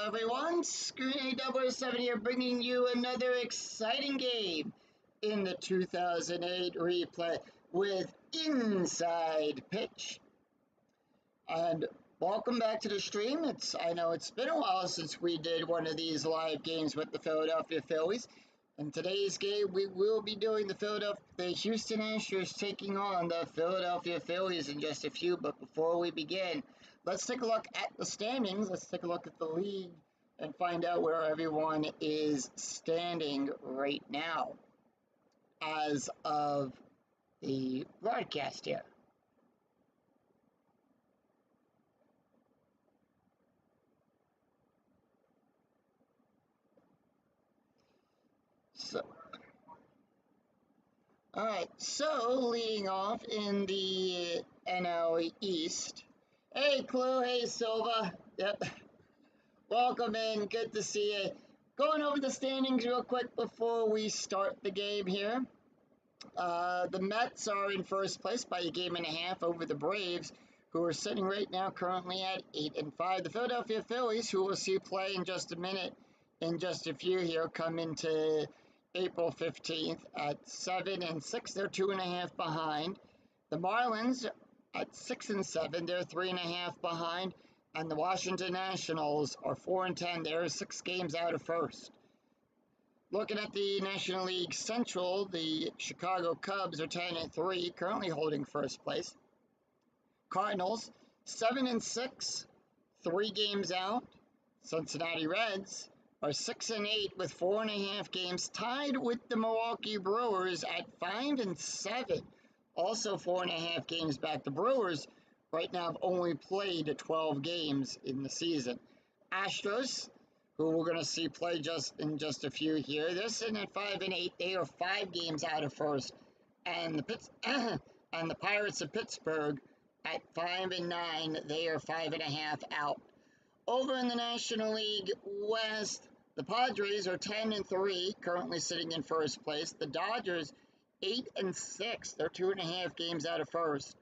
everyone, Screen 007 here, bringing you another exciting game in the 2008 replay with Inside Pitch. And welcome back to the stream. I know it's been a while since we did one of these live games with the Philadelphia Phillies. In today's game, we will be doing the Houston Astros taking on the Philadelphia Phillies in just a few. But before we begin, let's take a look at the standings. Let's take a look at the league and find out where everyone is standing right now as of the broadcast here. So leading off in the NL East. Hey, Clue. Hey, Silva. Yep. Welcome in. Good to see you. Going over the standings real quick before we start the game here. The Mets are in first place by a game and a half over the Braves, who are sitting right now currently at 8-5. The Philadelphia Phillies, who we'll see play in just a minute, in just a few here, come into April 15th at 7-6. They're 2.5 behind. The Marlins at 6-7. They're 3.5 behind. And the Washington Nationals are 4-10. They're 6 games out of first. Looking at the National League Central, the Chicago Cubs are 10-3, currently holding first place. Cardinals 7-6, 3 games out. Cincinnati Reds are 6-8 with 4.5 games, tied with the Milwaukee Brewers at 5-7, also 4.5 games back. The Brewers right now have only played 12 games in the season. Astros, who we're going to see play in just a few here, they're sitting at 5-8. They are 5 games out of first, and the Pirates of Pittsburgh at 5-9. They are 5.5 out. Over in the National League West, the Padres are 10-3, currently sitting in first place. The Dodgers 8-6. They're 2.5 games out of first.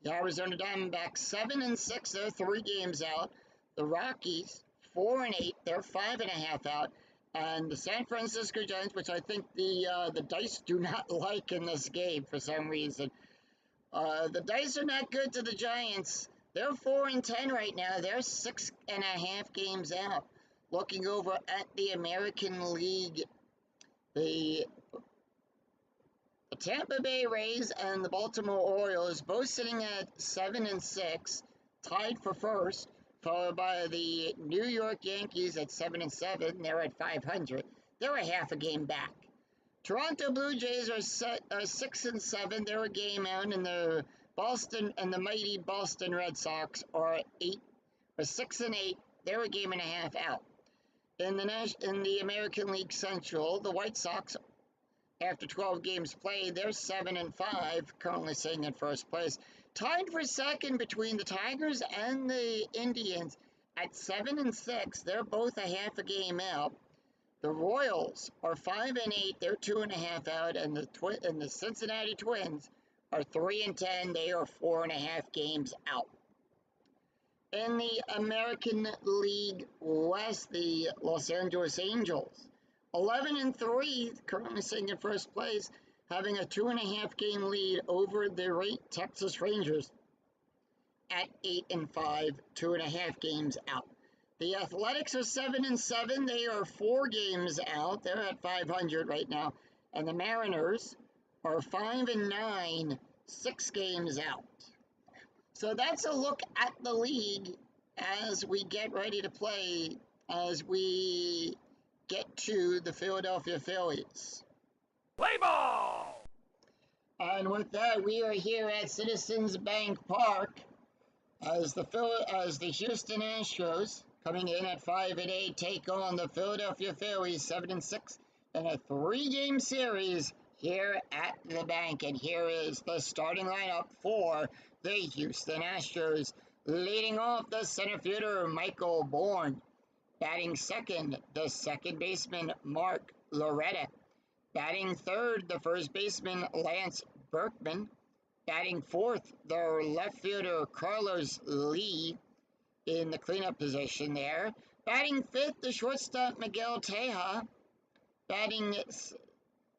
The Arizona Diamondbacks 7-6. They're 3 games out. The Rockies 4-8. They're 5.5 out. And the San Francisco Giants, which I think the dice do not like in this game for some reason. The dice are not good to the Giants. They're 4-10 right now. They're 6.5 games out. Looking over at the American League, the Tampa Bay Rays and the Baltimore Orioles both sitting at 7-6, tied for first, followed by the New York Yankees at 7-7. They're at 500. They're a half a game back. Toronto Blue Jays are 6-7. They're a game out, and the mighty Boston Red Sox are 6-8. They're a game and a half out. In the American League Central, the White Sox, after 12 games played, they're 7-5, currently sitting in first place. Tied for second between the Tigers and the Indians at 7-6. They're both a half a game out. The Royals are 5-8. They're 2.5 out, and the Cincinnati Twins are 3-10. They are 4.5 games out. In the American League West, the Los Angeles Angels 11-3, currently sitting in first place, having a 2.5 game lead over the Texas Rangers at 8-5, 2.5 games out. The Athletics are 7-7. They are 4 games out. They're at 500 right now. And the Mariners are 5-9, 6 games out. So that's a look at the league as we get ready to play, as we get to the Philadelphia Phillies. Play ball! And with that, we are here at Citizens Bank Park as the Houston Astros, coming in at 5-8, take on the Philadelphia Phillies 7-6 in a 3-game series here at the bank. And here is the starting lineup for the Houston Astros. Leading off, the center fielder, Michael Bourne. Batting second, the second baseman, Mark Loretta. Batting third, the first baseman, Lance Berkman. Batting fourth, the left fielder, Carlos Lee. in the cleanup position there. Batting fifth, the shortstop Miguel Teja. Batting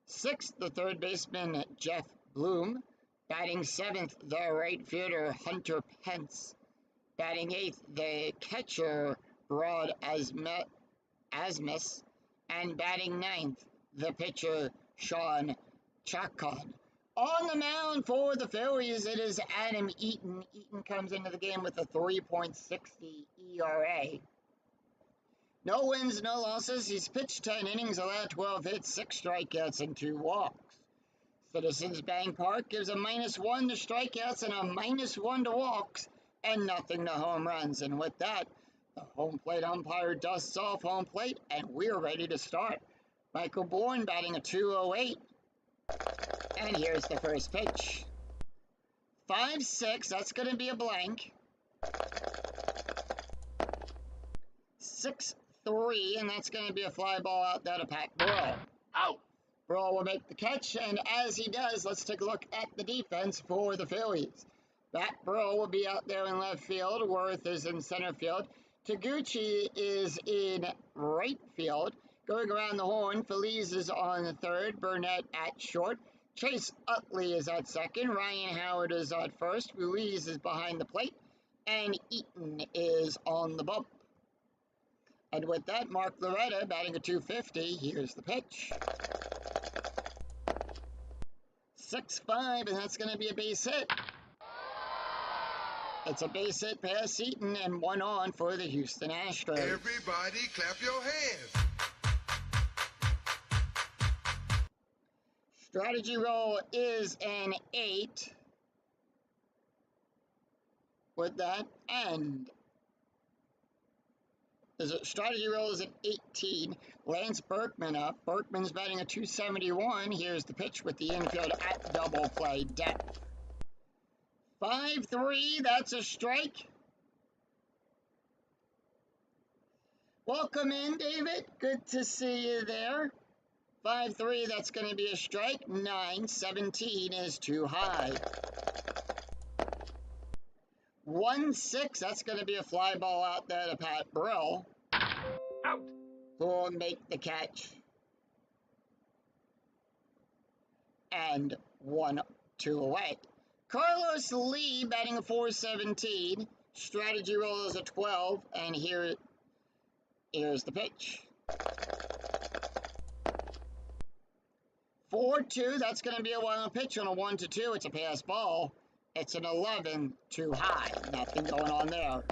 sixth, the third baseman Jeff Bloom. Batting seventh, the right fielder Hunter Pence. Batting eighth, the catcher Broad Asmus. And batting ninth, the pitcher Sean Chacon. On the mound for the Phillies, it is Adam Eaton. Eaton comes into the game with a 3.60 ERA. No wins, no losses. He's pitched 10 innings, allowed 12 hits, 6 strikeouts, and 2 walks. Citizens Bank Park gives a -1 to strikeouts and a -1 to walks, and nothing to home runs. And with that, the home plate umpire dusts off home plate, and we're ready to start. Michael Bourne batting a .208. And here's the first pitch. 5-6, that's going to be a blank. 6-3, and that's going to be a fly ball out there to Pat Burrell. Out! Burrell will make the catch, and as he does, let's take a look at the defense for the Phillies. Pat Burrell will be out there in left field. Worth is in center field. Taguchi is in right field. Going around the horn, Feliz is on third. Burnett at short. Chase Utley is at second. Ryan Howard is at first. Ruiz is behind the plate. And Eaton is on the bump. And with that, Mark Loretta batting a .250. Here's the pitch. 6-5, and that's going to be a base hit. It's a base hit past Eaton and 1 on for the Houston Astros. Everybody clap your hands. Strategy roll is an 8. With that, and strategy roll is an 18. Lance Berkman up. Berkman's batting a .271. Here's the pitch with the infield at double play depth. 5-3, that's a strike. Welcome in, David. Good to see you there. 5-3, that's going to be a strike. 9-17 is too high. 1-6, that's going to be a fly ball out there to Pat Burrell. Out! Who will make the catch. And 1-2 away. Carlos Lee batting a .417. Strategy roll is a 12, and here's the pitch. 4-2, that's going to be a wild pitch on a 1-2. It's a pass ball. It's an 11, too high. Nothing going on there.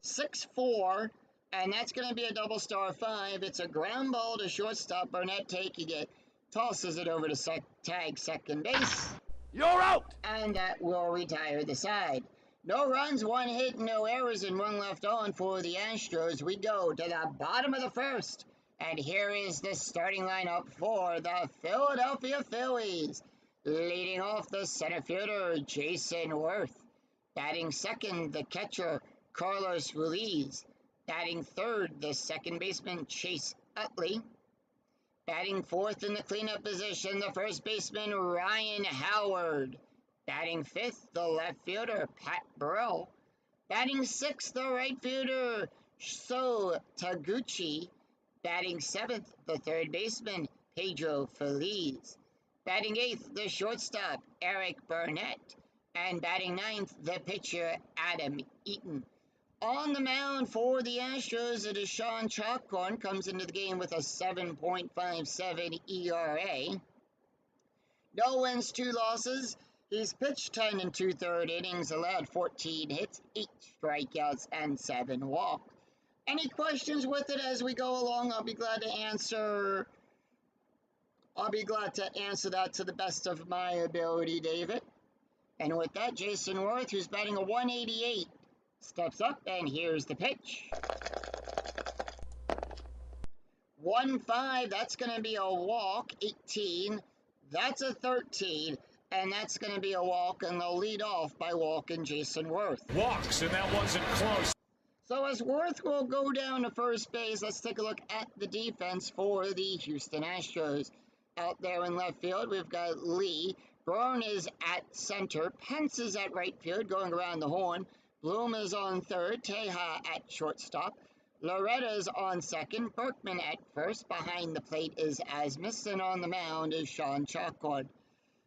6-4, and that's going to be a double star 5. It's a ground ball to shortstop. Burnett taking it. Tosses it over to tag second base. You're out! And that will retire the side. No runs, 1 hit, no errors, and 1 left on for the Astros. We go to the bottom of the first. And here is the starting lineup for the Philadelphia Phillies. Leading off, the center fielder, Jason Worth. Batting second, the catcher, Carlos Ruiz. Batting third, the second baseman, Chase Utley. Batting fourth in the cleanup position, the first baseman, Ryan Howard. Batting fifth, the left fielder, Pat Burrell. Batting sixth, the right fielder, Sho Taguchi. Batting seventh, the third baseman, Pedro Feliz. Batting eighth, the shortstop, Eric Burnett. And batting ninth, the pitcher, Adam Eaton. On the mound for the Astros, it is Sean Chacon, comes into the game with a 7.57 ERA. No wins, 2 losses. He's pitched 10 and 2/3 innings, allowed 14 hits, 8 strikeouts, and 7 walks. Any questions with it as we go along? I'll be glad to answer that to the best of my ability, David. And with that, Jason Worth, who's batting a .188, steps up, and here's the pitch. 1-5, that's going to be a walk. 18, that's a 13, and that's going to be a walk, and they'll lead off by walking Jason Worth. Walks, and that wasn't close. So as Worth will go down to first base, let's take a look at the defense for the Houston Astros. Out there in left field, we've got Lee. Braun is at center. Pence is at right field, going around the horn. Bloom is on third, Teja at shortstop. Loretta is on second, Berkman at first. Behind the plate is Asmus, and on the mound is Sean Chalkord.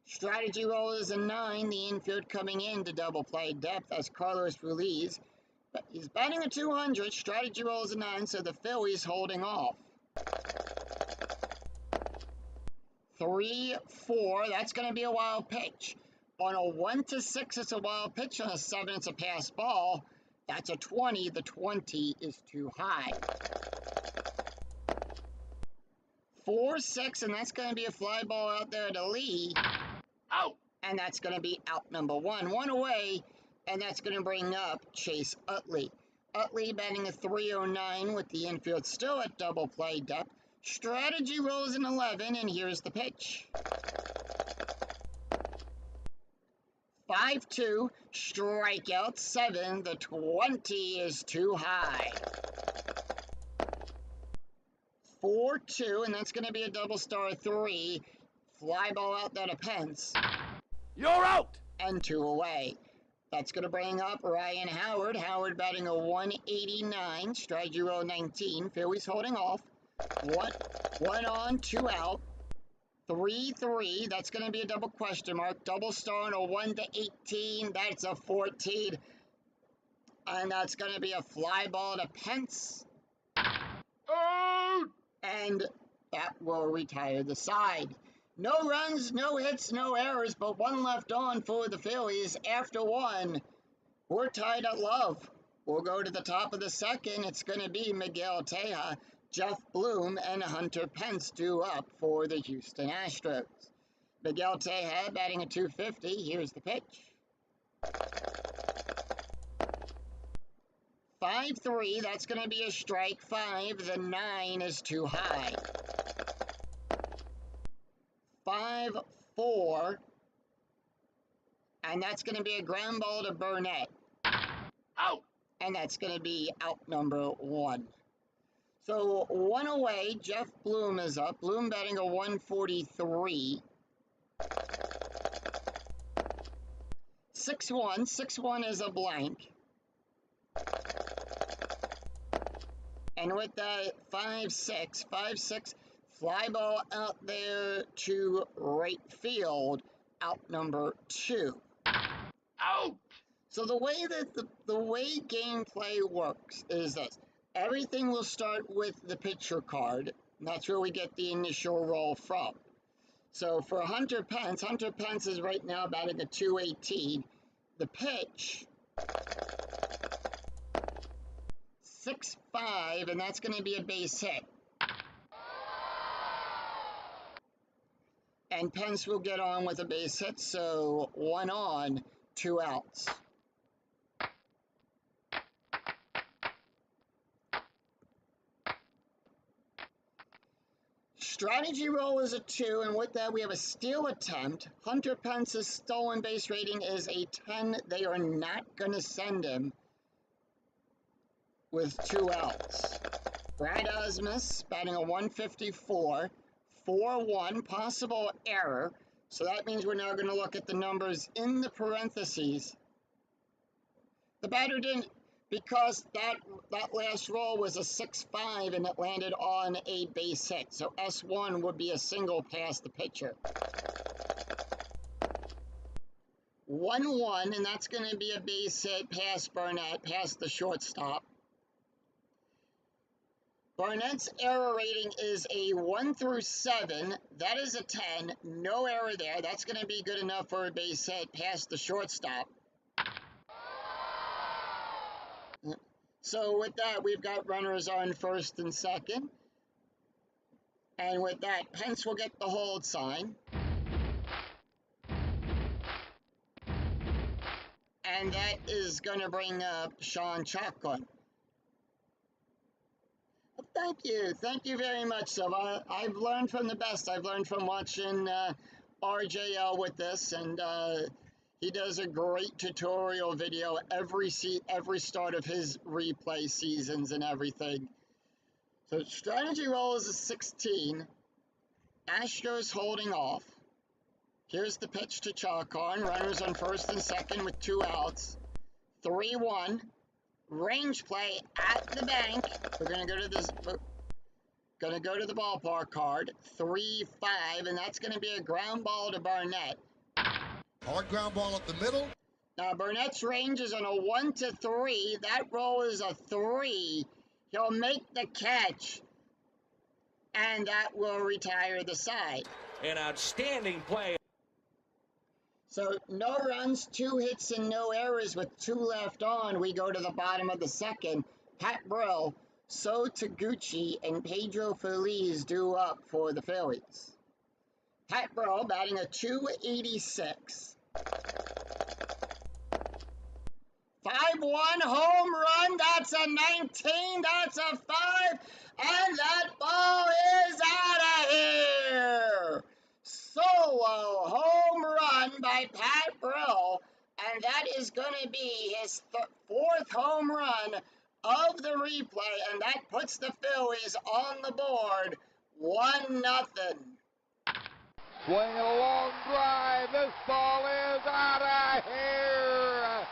Strategy roll is a 9, the infield coming in to double play depth as Carlos Ruiz. But he's batting a 200, strategy roll is a 9, so the Phillies holding off. 3-4, that's going to be a wild pitch. On a 1-6, it's a wild pitch. On a 7, it's a pass ball. That's a 20. The 20 is too high. 4-6, and that's going to be a fly ball out there to Lee. Out! And that's going to be out number 1. 1 away, and that's going to bring up Chase Utley. Utley batting a 309 with the infield still at double play depth. Strategy rolls an 11, and here's the pitch. 5-2, strikeout 7, the 20 is too high. 4-2, and that's going to be a double star 3. Fly ball out there to Pence. You're out! And 2 away. That's going to bring up Ryan Howard. Howard batting a 189, strategy roll 19. Phillies holding off. 1 on, 2 out. 3-3, that's going to be a double question mark. Double star on a 1-18, that's a 14. And that's going to be a fly ball to Pence. Out! And that will retire the side. No runs, no hits, no errors, but 1 left on for the Phillies. After 1, we're tied at love. We'll go to the top of the second. It's going to be Miguel Teja, Jeff Bloom, and Hunter Pence due up for the Houston Astros. Miguel Teja batting a 250. Here's the pitch. 5-3. That's going to be a strike 5. The 9 is too high. 5-4. And that's going to be a ground ball to Burnett. Out! And that's going to be out number 1. So 1 away, Jeff Bloom is up. Bloom batting a 143. 6-1. 6-1 is a blank. And with that, 5-6. 5-6, fly ball out there to right field, out number 2. Out! So the way that the way gameplay works is this. Everything will start with the pitcher card, and that's where we get the initial roll from. So for Hunter Pence is right now batting a 218. The pitch, 6-5, and that's going to be a base hit. And Pence will get on with a base hit, so 1 on, 2 outs. Strategy roll is a 2, and with that we have a steal attempt. Hunter Pence's stolen base rating is a 10. They are not going to send him with 2 outs. Brad Asmus batting a 154. 4-1, possible error. So that means we're now going to look at the numbers in the parentheses. The batter didn't, because that last roll was a 6-5 and it landed on a base hit. So S1 would be a single past the pitcher. 1-1, and that's going to be a base hit past Burnett, past the shortstop. Barnett's error rating is a 1 through 7. That is a 10. No error there. That's going to be good enough for a base hit past the shortstop. So with that, we've got runners on first and second. And with that, Pence will get the hold sign. And that is going to bring up Sean Chalkord. Thank you. Thank you very much, Silva. I've learned from the best. I've learned from watching RJL with this, and he does a great tutorial video every start of his replay seasons and everything. So strategy roll is a 16. Astros holding off. Here's the pitch to Chalkord. Runners on first and second with 2 outs. 3-1. Range play at the bank. We're gonna go to this. Gonna go to the ballpark card. 3-5, and that's gonna be a ground ball to Barnett. Hard ground ball up the middle. Now Burnett's range is on a 1-3. That roll is a 3. He'll make the catch, and that will retire the side. An outstanding play. So no runs, 2 hits, and no errors with 2 left on. We go to the bottom of the second. Pat Brill, So Taguchi, and Pedro Feliz due up for the Phillies. Pat Brill batting a .286. 5-1 home run. That's a 19. That's a 5. And that ball is out of here. Solo home run by Pat Brill. And that is going to be his 4th home run of the replay. And that puts the Phillies on the board 1-0. Swinging a long drive. This ball is out of here.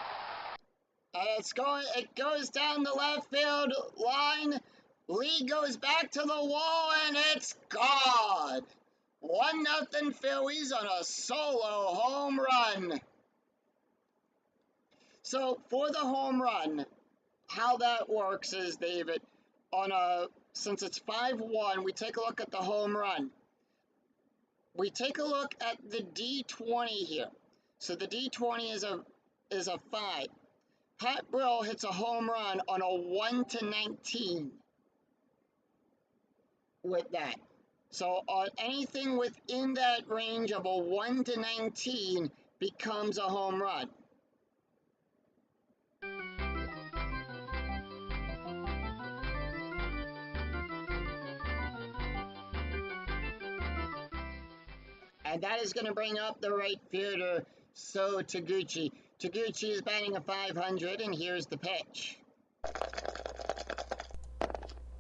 It goes down the left field line. Lee goes back to the wall, and it's gone. 1-0 Phillies on a solo home run. So for the home run, how that works is, David, since it's 5-1, we take a look at the home run. We take a look at the D20 here. So the D20 is a 5. Pat Brill hits a home run on a 1-19 with that. So on anything within that range of a 1-19 becomes a home run. And that is going to bring up the right fielder, So Taguchi. Taguchi is batting a .500, and here's the pitch.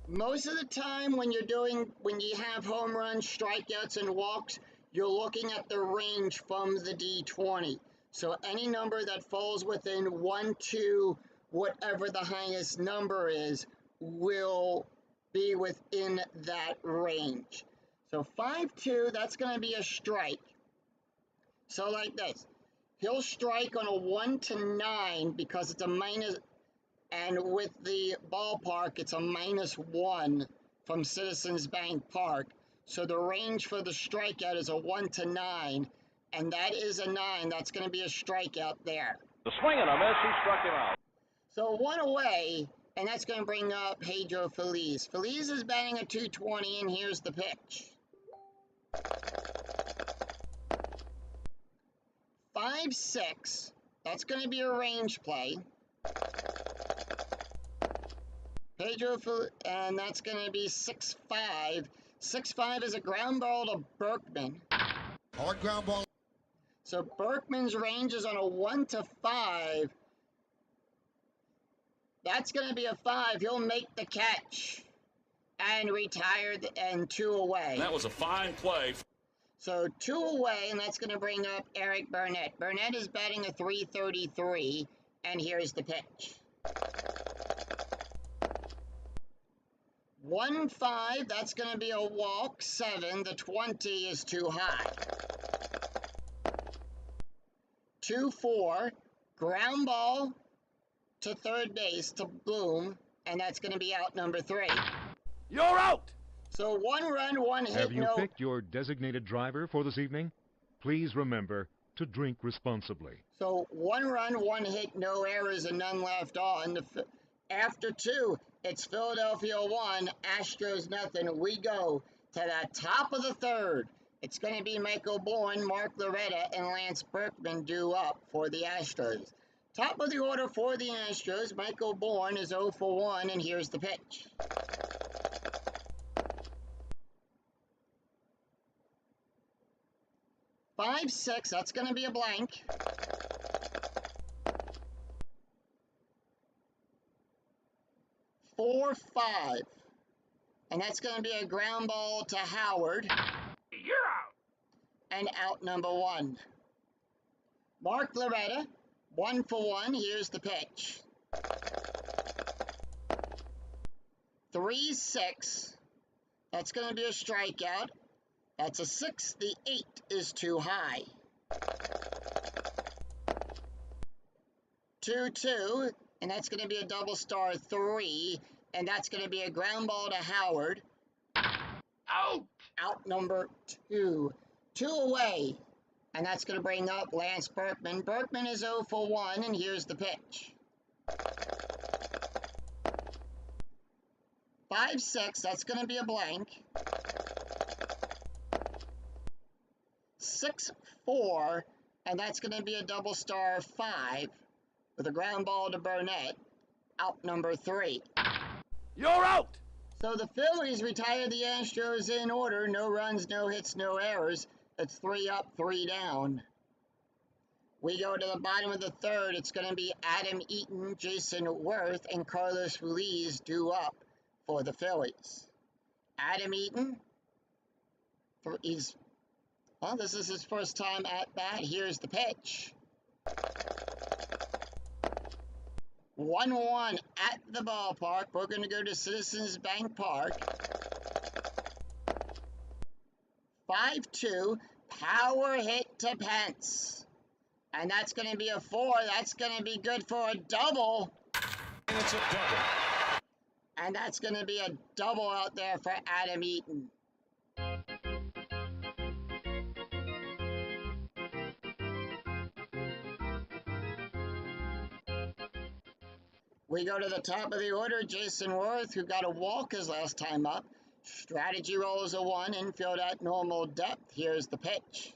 Most of the time when you have home runs, strikeouts, and walks, you're looking at the range from the D20. So any number that falls within 1, 2, whatever the highest number is, will be within that range. So 5-2, that's going to be a strike. So like this. He'll strike on a 1-9 because it's a minus, and with the ballpark, it's a -1 from Citizens Bank Park. So the range for the strikeout is a 1-9, and that is a 9. That's going to be a strikeout there. The swing and a miss. He struck him out. So 1 away, and that's going to bring up Pedro Feliz. Feliz is batting a .220, and here's the pitch. 5-6, that's going to be a range play. And that's going to be 6-5. 6-5 is a ground ball to Berkman. Hard ground ball. So Berkman's range is on a 1-5. That's going to be a 5. He'll make the catch and retire, and 2 away. That was a fine play. So 2 away, and that's going to bring up Eric Burnett. Burnett is batting a .333, and here's the pitch. 1-5, that's going to be a walk. 7, the 20 is too high. 2-4, ground ball to third base to Bloom, and that's going to be out number 3. You're out. So 1 run, 1 hit, Have you picked your designated driver for this evening? Please remember to drink responsibly. So 1 run, 1 hit, no errors, and none left on. After 2, it's Philadelphia 1, Astros nothing. We go to the top of the 3rd. It's going to be Michael Bourne, Mark Loretta, and Lance Berkman due up for the Astros. Top of the order for the Astros, Michael Bourne is 0 for 1, and here's the pitch. 5-6, that's going to be a blank. 4-5, and that's going to be a ground ball to Howard. You're out. And out number 1. Mark Loretta, 1-for-1, here's the pitch. 3-6, that's going to be a strikeout. That's a 6, the 8 is too high. 2-2, and that's going to be a double star 3, and that's going to be a ground ball to Howard. Out! Out number 2. 2 away, and that's going to bring up Lance Berkman. Berkman is 0-for-1, and here's the pitch. 5-6, that's going to be a blank. 6-4, and that's going to be a double star 5 with a ground ball to Burnett. Out number 3. You're out! So the Phillies retire the Astros in order. No runs, no hits, no errors. It's 3 up, 3 down. We go to the bottom of the third. It's going to be Adam Eaton, Jason Worth, and Carlos Ruiz due up for the Phillies. Adam Eaton, this is his first time at bat. Here's the pitch. 1-1 at the ballpark. We're going to go to Citizens Bank Park. 5-2, power hit to Pence. And that's going to be a 4. That's going to be good for a double. And it's a double. And that's going to be a double out there for Adam Eaton. We go to the top of the order. Jason Worth, who got a walk his last time up. Strategy roll is a 1. Infield at normal depth. Here's the pitch.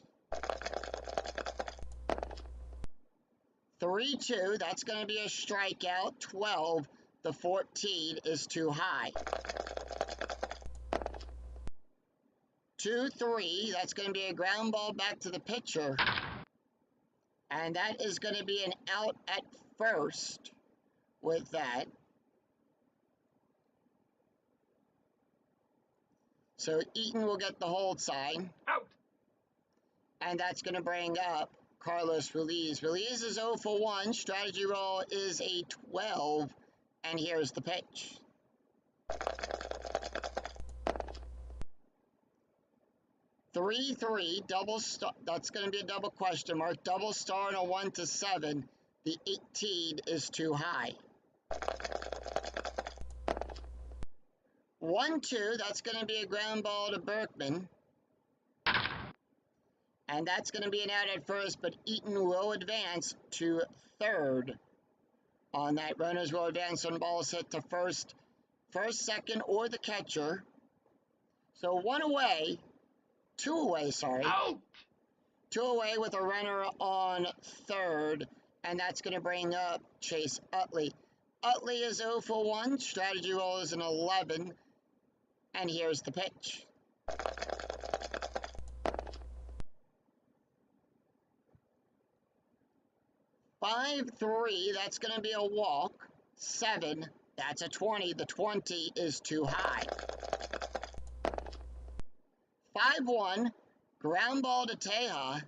3-2. That's going to be a strikeout. 12. The 14 is too high. 2-3. That's going to be a ground ball back to the pitcher. And that is going to be an out at first with that. So Eaton will get the hold sign. Out! And that's going to bring up Carlos Ruiz. Ruiz is 0-for-1. Strategy roll is a 12. And here's the pitch. Three, double star. That's going to be a double question mark. Double star and a 1-7. The 18 is too high. 1-2, that's going to be a ground ball to Berkman. And that's going to be an out at first, but Eaton will advance to third. On that, runners will advance on balls hit to first, second, or the catcher. So 1 away, 2 away, sorry. Out! 2 away with a runner on third, and that's going to bring up Chase Utley. Utley is 0-for-1. Strategy roll is an 11. And here's the pitch. Five, 3, that's going to be a walk. 7, that's a 20. The 20 is too high. 5-1, ground ball to Teja.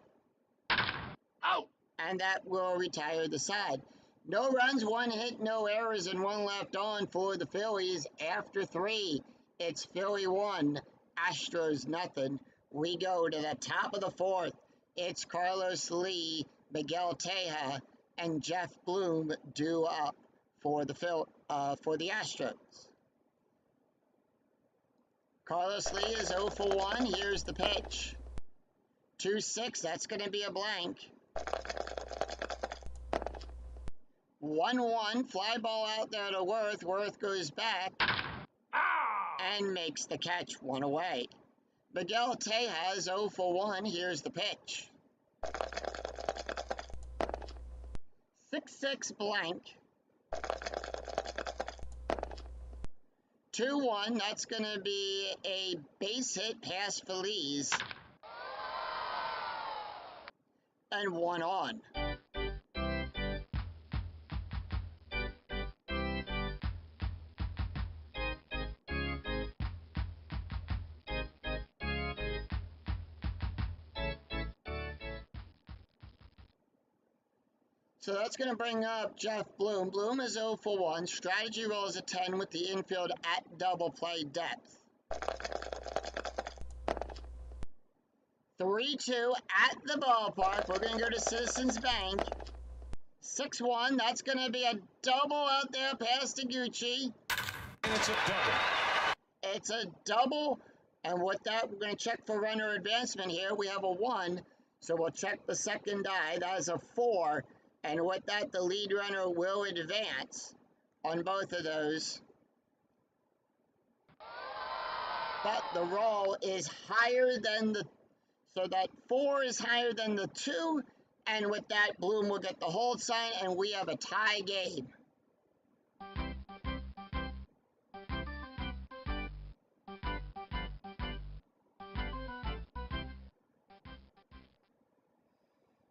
Out! And that will retire the side. No runs, 1 hit, no errors, and 1 left on for the Phillies after 3. It's Philly 1, Astros nothing. We go to the top of the 4th. It's Carlos Lee, Miguel Teja, and Jeff Bloom due up for the Astros. Carlos Lee is 0-for-1. Here's the pitch. 2-6. That's going to be a blank. 1-1. Fly ball out there to Worth. Worth goes back and makes the catch. 1 away. Miguel Teja is 0-for-1. Here's the pitch. 6-6 blank. 2-1. That's going to be a base hit past Phillies. And 1 on. So that's going to bring up Jeff Bloom. Bloom is 0 for 1. Strategy rolls a 10 with the infield at double play depth. 3-2 at the ballpark. We're going to go to Citizens Bank. 6-1. That's going to be a double out there past Taguchi. It's a double. It's a double. And with that, we're going to check for runner advancement here. We have a 1. So we'll check the second die. That is a 4. And with that, the lead runner will advance on both of those. But the roll is higher than the... So that 4 is higher than the 2. And with that, Bloom will get the hold sign, and we have a tie game.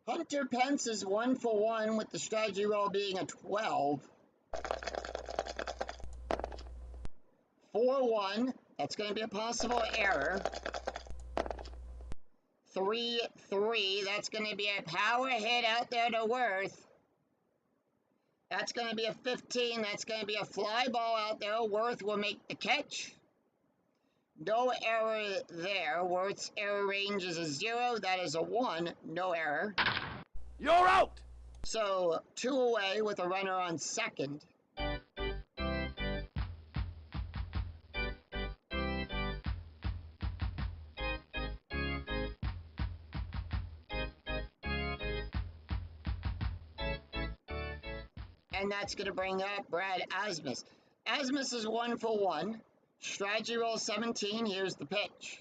Hunter Pence is 1 for 1 with the strategy roll being a 12. 4-1, that's going to be a possible error. 3-3, that's going to be a power hit out there to Worth. That's going to be a 15, that's going to be a fly ball out there. Worth will make the catch. No error there. Worth's error range is a 0, that is a 1, no error. You're out! So, 2 away with a runner on second. And that's going to bring up Brad Asmus. Asmus is 1 for 1. Strategy roll 17. Here's the pitch.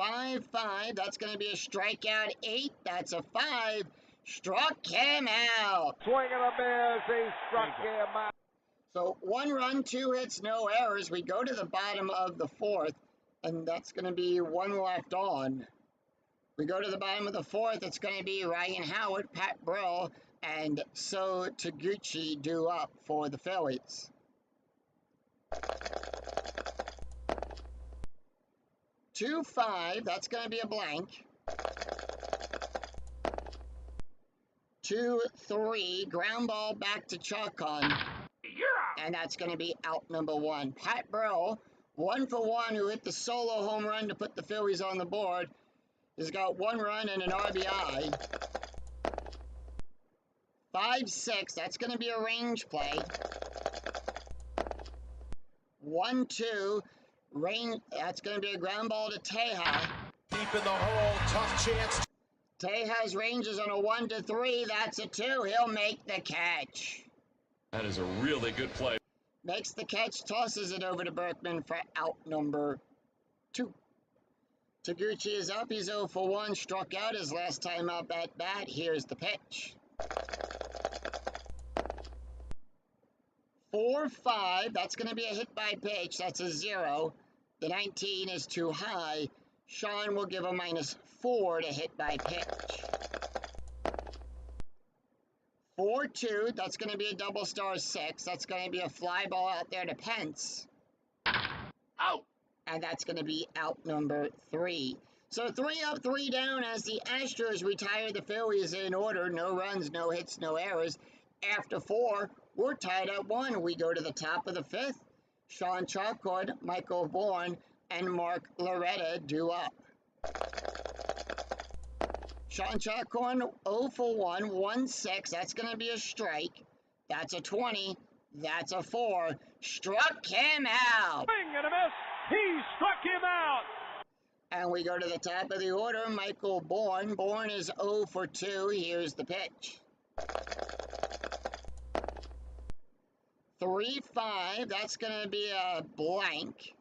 5-5. That's going to be a strikeout. 8. That's a 5. Struck him out. Swing and a miss. He struck him out. So 1 run, 2 hits, no errors. We go to the bottom of the 4th, and that's going to be 1 left on. We go to the bottom of the 4th. It's going to be Ryan Howard, Pat Brill, and So Taguchi due up for the Phillies. Two 5, that's going to be a blank. 2-3, ground ball back to Chacon. And that's going to be out number 1. Pat Brill, 1 for 1, who hit the solo home run to put the Phillies on the board, has got 1 run and an RBI. 5-6, that's going to be a range play. 1-2, range, that's going to be a ground ball to Teja. Deep in the hole, tough chance. Teja's ranges on a 1-3, that's a 2. He'll make the catch. That is a really good play. Makes the catch, tosses it over to Berkman for out number 2. Taguchi is up, he's 0 for 1, struck out his last time up at bat. Here's the pitch. 4-5, that's going to be a hit by pitch, that's a 0. The 19 is too high. Sean will give a -4 to hit by pitch. 4-2, that's going to be a double star 6. That's going to be a fly ball out there to Pence. Out! And that's going to be out number 3. So 3 up, 3 down as the Astros retire the Phillies in order. No runs, no hits, no errors. After 4, we're tied at 1. We go to the top of the 5th. Sean Chacon, Michael Bourne, and Mark Loretta due up. Sean Chacon, 0 for 1, 1-6. That's going to be a strike. That's a 20. That's a 4. Struck him out. Swing and a miss. He struck him out. And we go to the top of the order. Michael Bourne. Bourne is 0 for 2. Here's the pitch. 3-5. That's going to be a blank.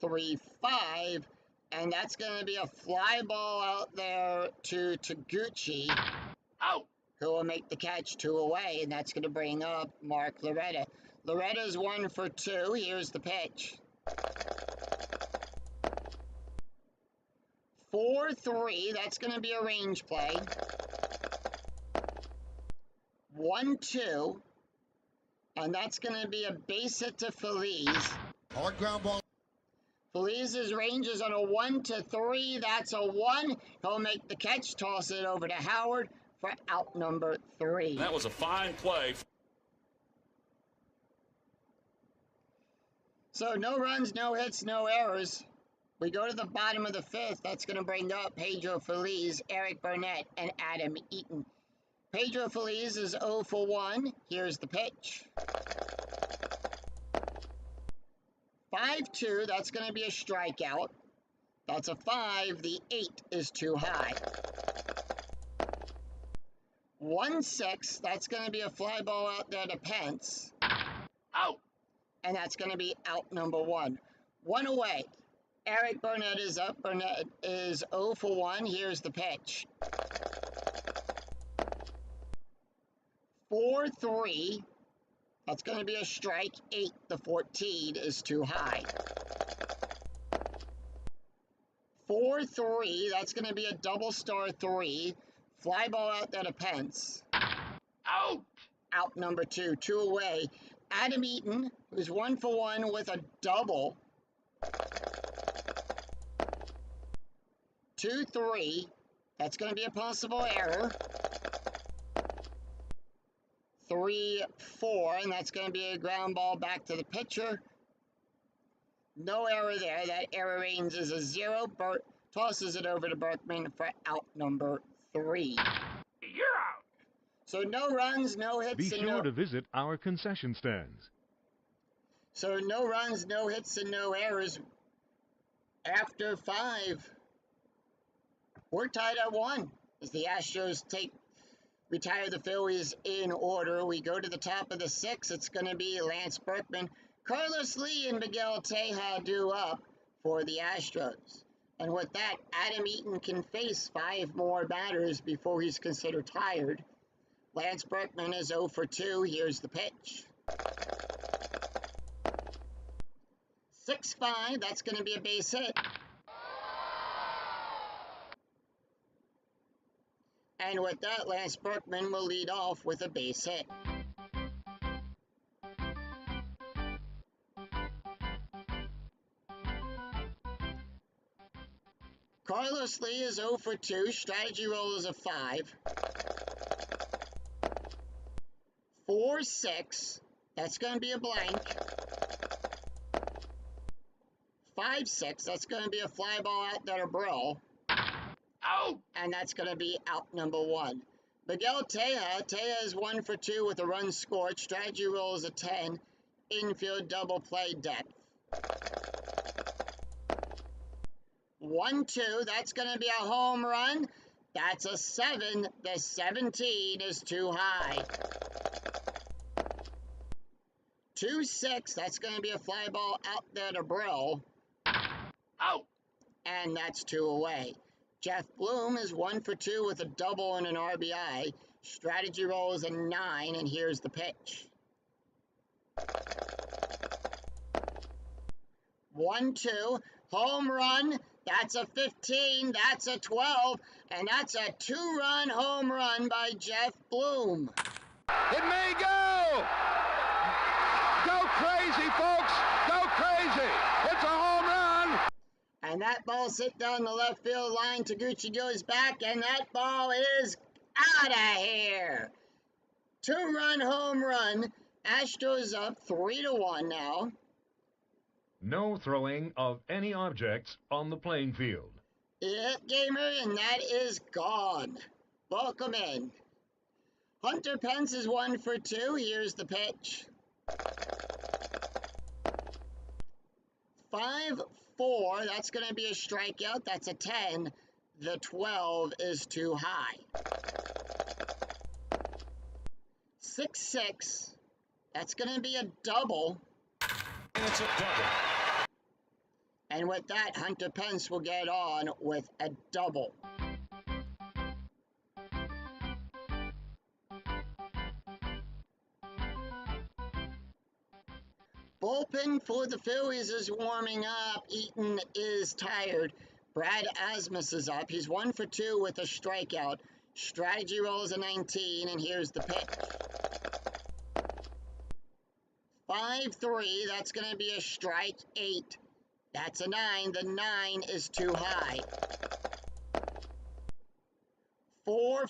3-5. And that's going to be a fly ball out there to Taguchi. Out! Who will make the catch 2 away, and that's going to bring up Mark Loretta. Loretta's 1 for 2. Here's the pitch. 4-3. That's going to be a range play. 1-2. And that's going to be a base hit to Feliz. Hard ground ball. Feliz' range is on a 1-3. That's a 1. He'll make the catch, toss it over to Howard for out number 3. That was a fine play. So no runs, no hits, no errors. We go to the bottom of the 5th. That's going to bring up Pedro Feliz, Eric Burnett, and Adam Eaton. Pedro Feliz is 0 for 1. Here's the pitch. 5-2, that's going to be a strikeout. That's a 5. The 8 is too high. 1-6, that's going to be a fly ball out there to Pence. Out. And that's going to be out number 1. 1 away. Eric Burnett is up. Burnett is 0 for 1. Here's the pitch. 4-3. That's going to be a strike. 8. The 14 is too high. 4-3. That's going to be a double star 3. Fly ball out there to Pence. Out. Out number 2. 2 away. Adam Eaton, who's 1 for 1 with a double. 2-3. That's going to be a possible error. 3-4, and that's going to be a ground ball back to the pitcher. No error there. That error range is a 0. Burt tosses it over to Berkman for out number 3. You're out. So no runs, no hits, Be and sure no... to visit our concession stands. So no runs, no hits, and no errors. After 5, we're tied at 1 as the Astros retire the Phillies in order. We go to the top of the 6th. It's going to be Lance Berkman, Carlos Lee, and Miguel Tejada due up for the Astros. And with that, Adam Eaton can face 5 more batters before he's considered tired. Lance Berkman is 0 for 2. Here's the pitch. 6-5. That's going to be a base hit. And with that, Lance Berkman will lead off with a base hit. Carlos Lee is 0 for 2. Strategy roll is a 5. 4-6. That's going to be a blank. 5-6. That's going to be a fly ball out there to Brill. Out. And that's going to be out number 1. Miguel Tejada is 1 for 2 with a run scored. Strategy roll is a 10. Infield double play depth. 1-2. That's going to be a home run. That's a 7. The 17 is too high. 2-6. That's going to be a fly ball out there to Brill. Out. And that's 2 away. Jeff Bloom is 1 for 2 with a double and an RBI. Strategy roll is a 9, and here's the pitch. 1-2. Home run. That's a 15. That's a 12. And that's a 2-run home run by Jeff Bloom. It may go. Go crazy, folks. Go crazy. It's a home run. And that ball hit down the left field line. Taguchi goes back, and that ball is out of here. 2-run home run. Astros up 3-1 now. No throwing of any objects on the playing field. Hit gamer, and that is gone. Welcome in. Hunter Pence is 1 for 2. Here's the pitch. 5-4. That's going to be a strikeout. That's a 10. The 12 is too high. 6-6. That's going to be a double. And it's a double. And with that, Hunter Pence will get on with a double. Bullpen for the Phillies is warming up. Eaton is tired. Brad Asmus is up. He's 1 for 2 with a strikeout. Strategy roll is a 19, and here's the pitch. 5-3. That's going to be a strike. 8. That's a 9. The 9 is too high. 4-5.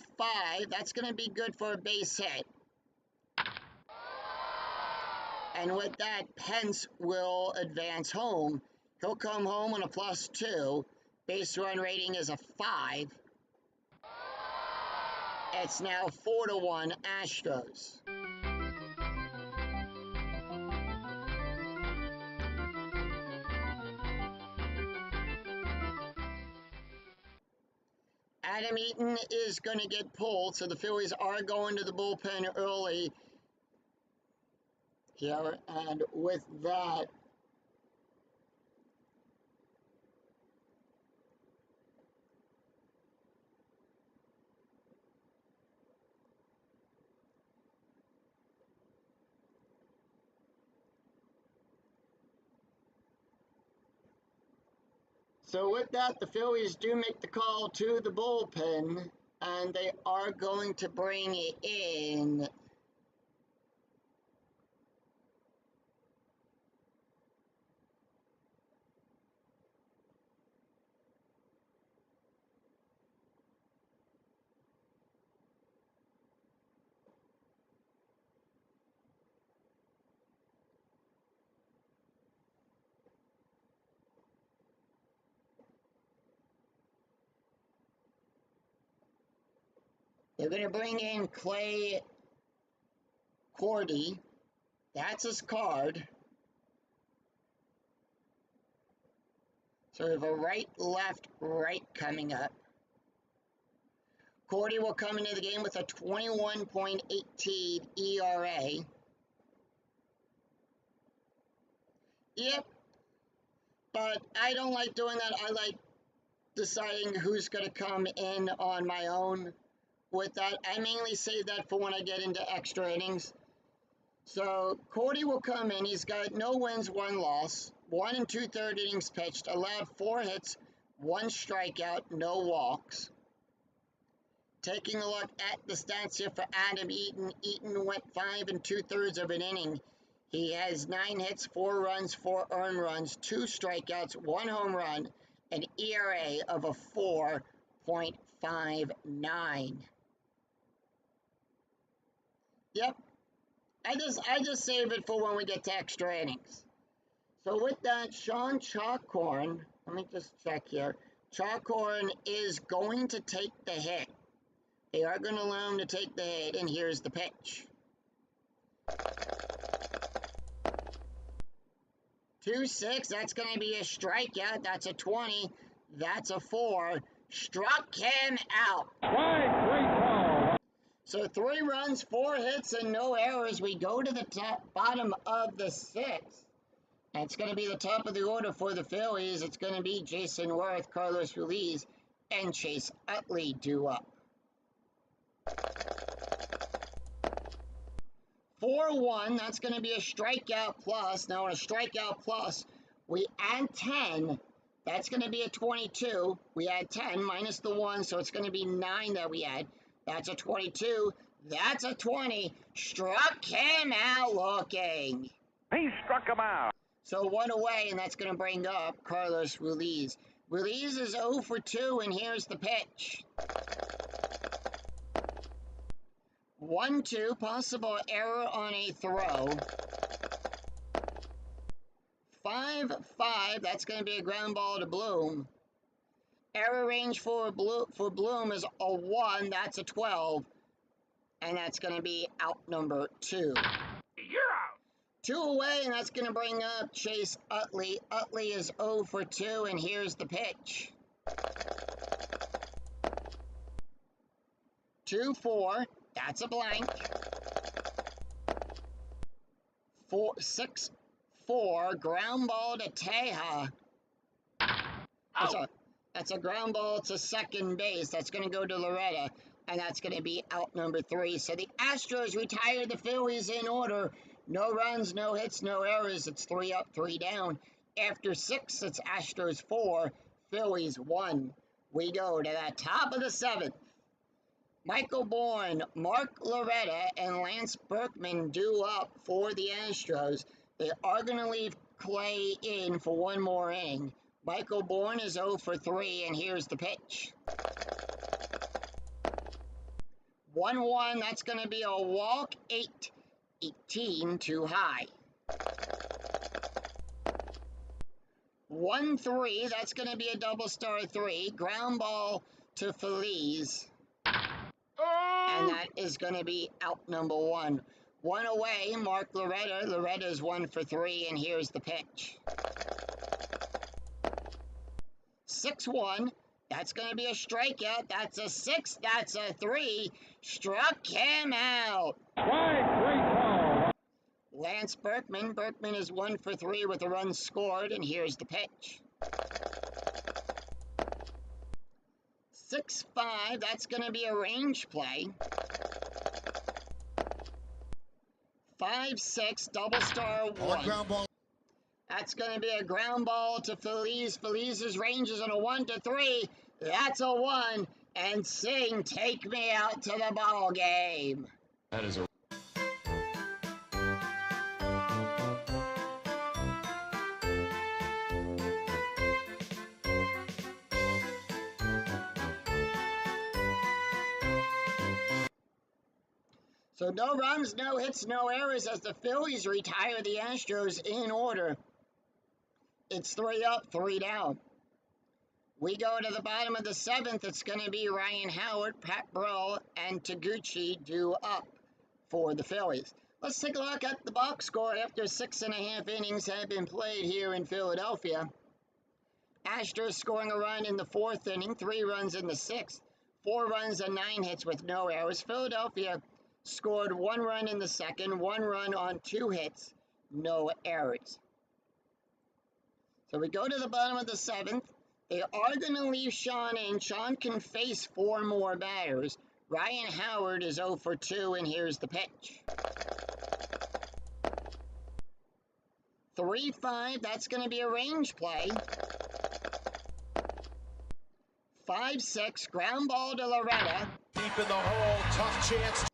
That's going to be good for a base hit. And with that, Pence will advance home. He'll come home on a +2. Base run rating is a 5. It's now 4-1 Astros. Adam Eaton is going to get pulled, so the Phillies are going to the bullpen early here, and with that, the Phillies do make the call to the bullpen, and they are going to bring in they're going to bring in Clay Cordy. That's his card. So we have a right, left, right coming up. Cordy will come into the game with a 21.18 ERA. Yep. But I don't like doing that. I like deciding who's going to come in on my own with that. I mainly save that for when I get into extra innings. So Cordy will come in. He's got no wins, 1 loss, 1 2/3 innings pitched, allowed 4 hits, 1 strikeout, no walks. Taking a look at the stats here for Adam Eaton. Eaton went 5 2/3 of an inning. He has 9 hits, 4 runs, 4 earned runs, 2 strikeouts, 1 home run, an ERA of a 4.59. Yep. I just save it for when we get to extra innings. So with that, Sean Chalkhorn, let me just check here. Chalkhorn is going to take the hit. They are going to allow him to take the hit, and here's the pitch. 2-6, that's going to be a strikeout. That's a 20. That's a 4. Struck him out. So 3 runs, 4 hits, and no errors. We go to the bottom of the 6th. And it's going to be the top of the order for the Phillies. It's going to be Jason Worth, Carlos Ruiz, and Chase Utley due up. 4-1, that's going to be a strikeout plus. Now, on a strikeout plus, we add 10. That's going to be a 22. We add 10 minus the 1, so it's going to be 9 that we add. That's a 22. That's a 20. Struck him out looking. He struck him out. So 1 away, and that's going to bring up Carlos Ruiz. Ruiz is 0 for 2, and here's the pitch. 1-2, possible error on a throw. 5-5, that's going to be a ground ball to Bloom. Error range for Bloom is a 1, that's a 12. And that's going to be out number 2. You're out. 2 away, and that's going to bring up Chase Utley. Utley is 0 for 2, and here's the pitch. 2-4, that's a blank. 6-4, ground ball to Teja. That's a ground ball to second base. That's going to go to Loretta, and that's going to be out number 3. So the Astros retire the Phillies in order. No runs, no hits, no errors. It's 3 up, 3 down. After 6, it's Astros 4, Phillies 1. We go to the top of the 7th. Michael Bourne, Mark Loretta, and Lance Berkman due up for the Astros. They are going to leave Clay in for one more inning. Michael Bourne is 0 for 3, and here's the pitch. 1-1, that's going to be a walk. 18 too high. 1-3, that's going to be a double star 3. Ground ball to Phillies. And that is going to be out number 1. 1 away, Mark Loretta. Loretta's 1 for 3, and here's the pitch. 6-1, that's going to be a strikeout. That's a 6, that's a 3. Struck him out. Lance Berkman. Berkman is 1 for 3 with a run scored, and here's the pitch. 6-5, that's going to be a range play. 5-6, double star 1. That's going to be a ground ball to Phillies. Phillies' range is on a 1-3. That's a 1. And Singh, take me out to the ball game. That is a So no runs, no hits, no errors as the Phillies retire the Astros in order. It's 3 up, 3 down. We go to the bottom of the 7th. It's going to be Ryan Howard, Pat Burrell, and Taguchi due up for the Phillies. Let's take a look at the box score after 6.5 innings have been played here in Philadelphia. Astros scoring a run in the 4th inning, 3 runs in the 6th, 4 runs and 9 hits with no errors. Philadelphia scored 1 run in the 2nd, 1 run on 2 hits, no errors. So we go to the bottom of the 7th. They are going to leave Sean in. Sean can face 4 more batters. Ryan Howard is 0 for 2, and here's the pitch. 3-5, that's going to be a range play. 5-6, ground ball to Loretta. Deep in the hole, tough chance.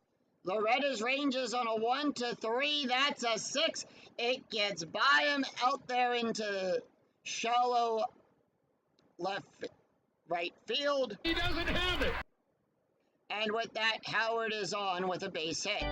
Loretta's range is on a 1-3. That's a 6. It gets by him out there into shallow right field. He doesn't have it. And with that, Howard is on with a base hit.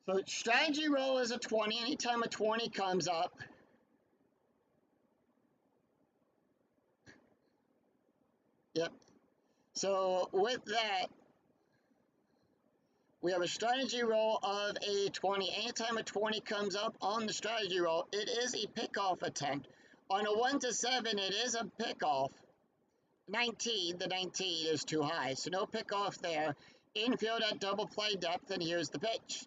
So strategy roll is a 20. Anytime a 20 comes up, yep. So with that, we have a strategy roll of a 20. Anytime a 20 comes up on the strategy roll, it is a pickoff attempt. On a 1-7, it is a pickoff. 19, the 19 is too high, so no pickoff there. Infield at double play depth, and here's the pitch.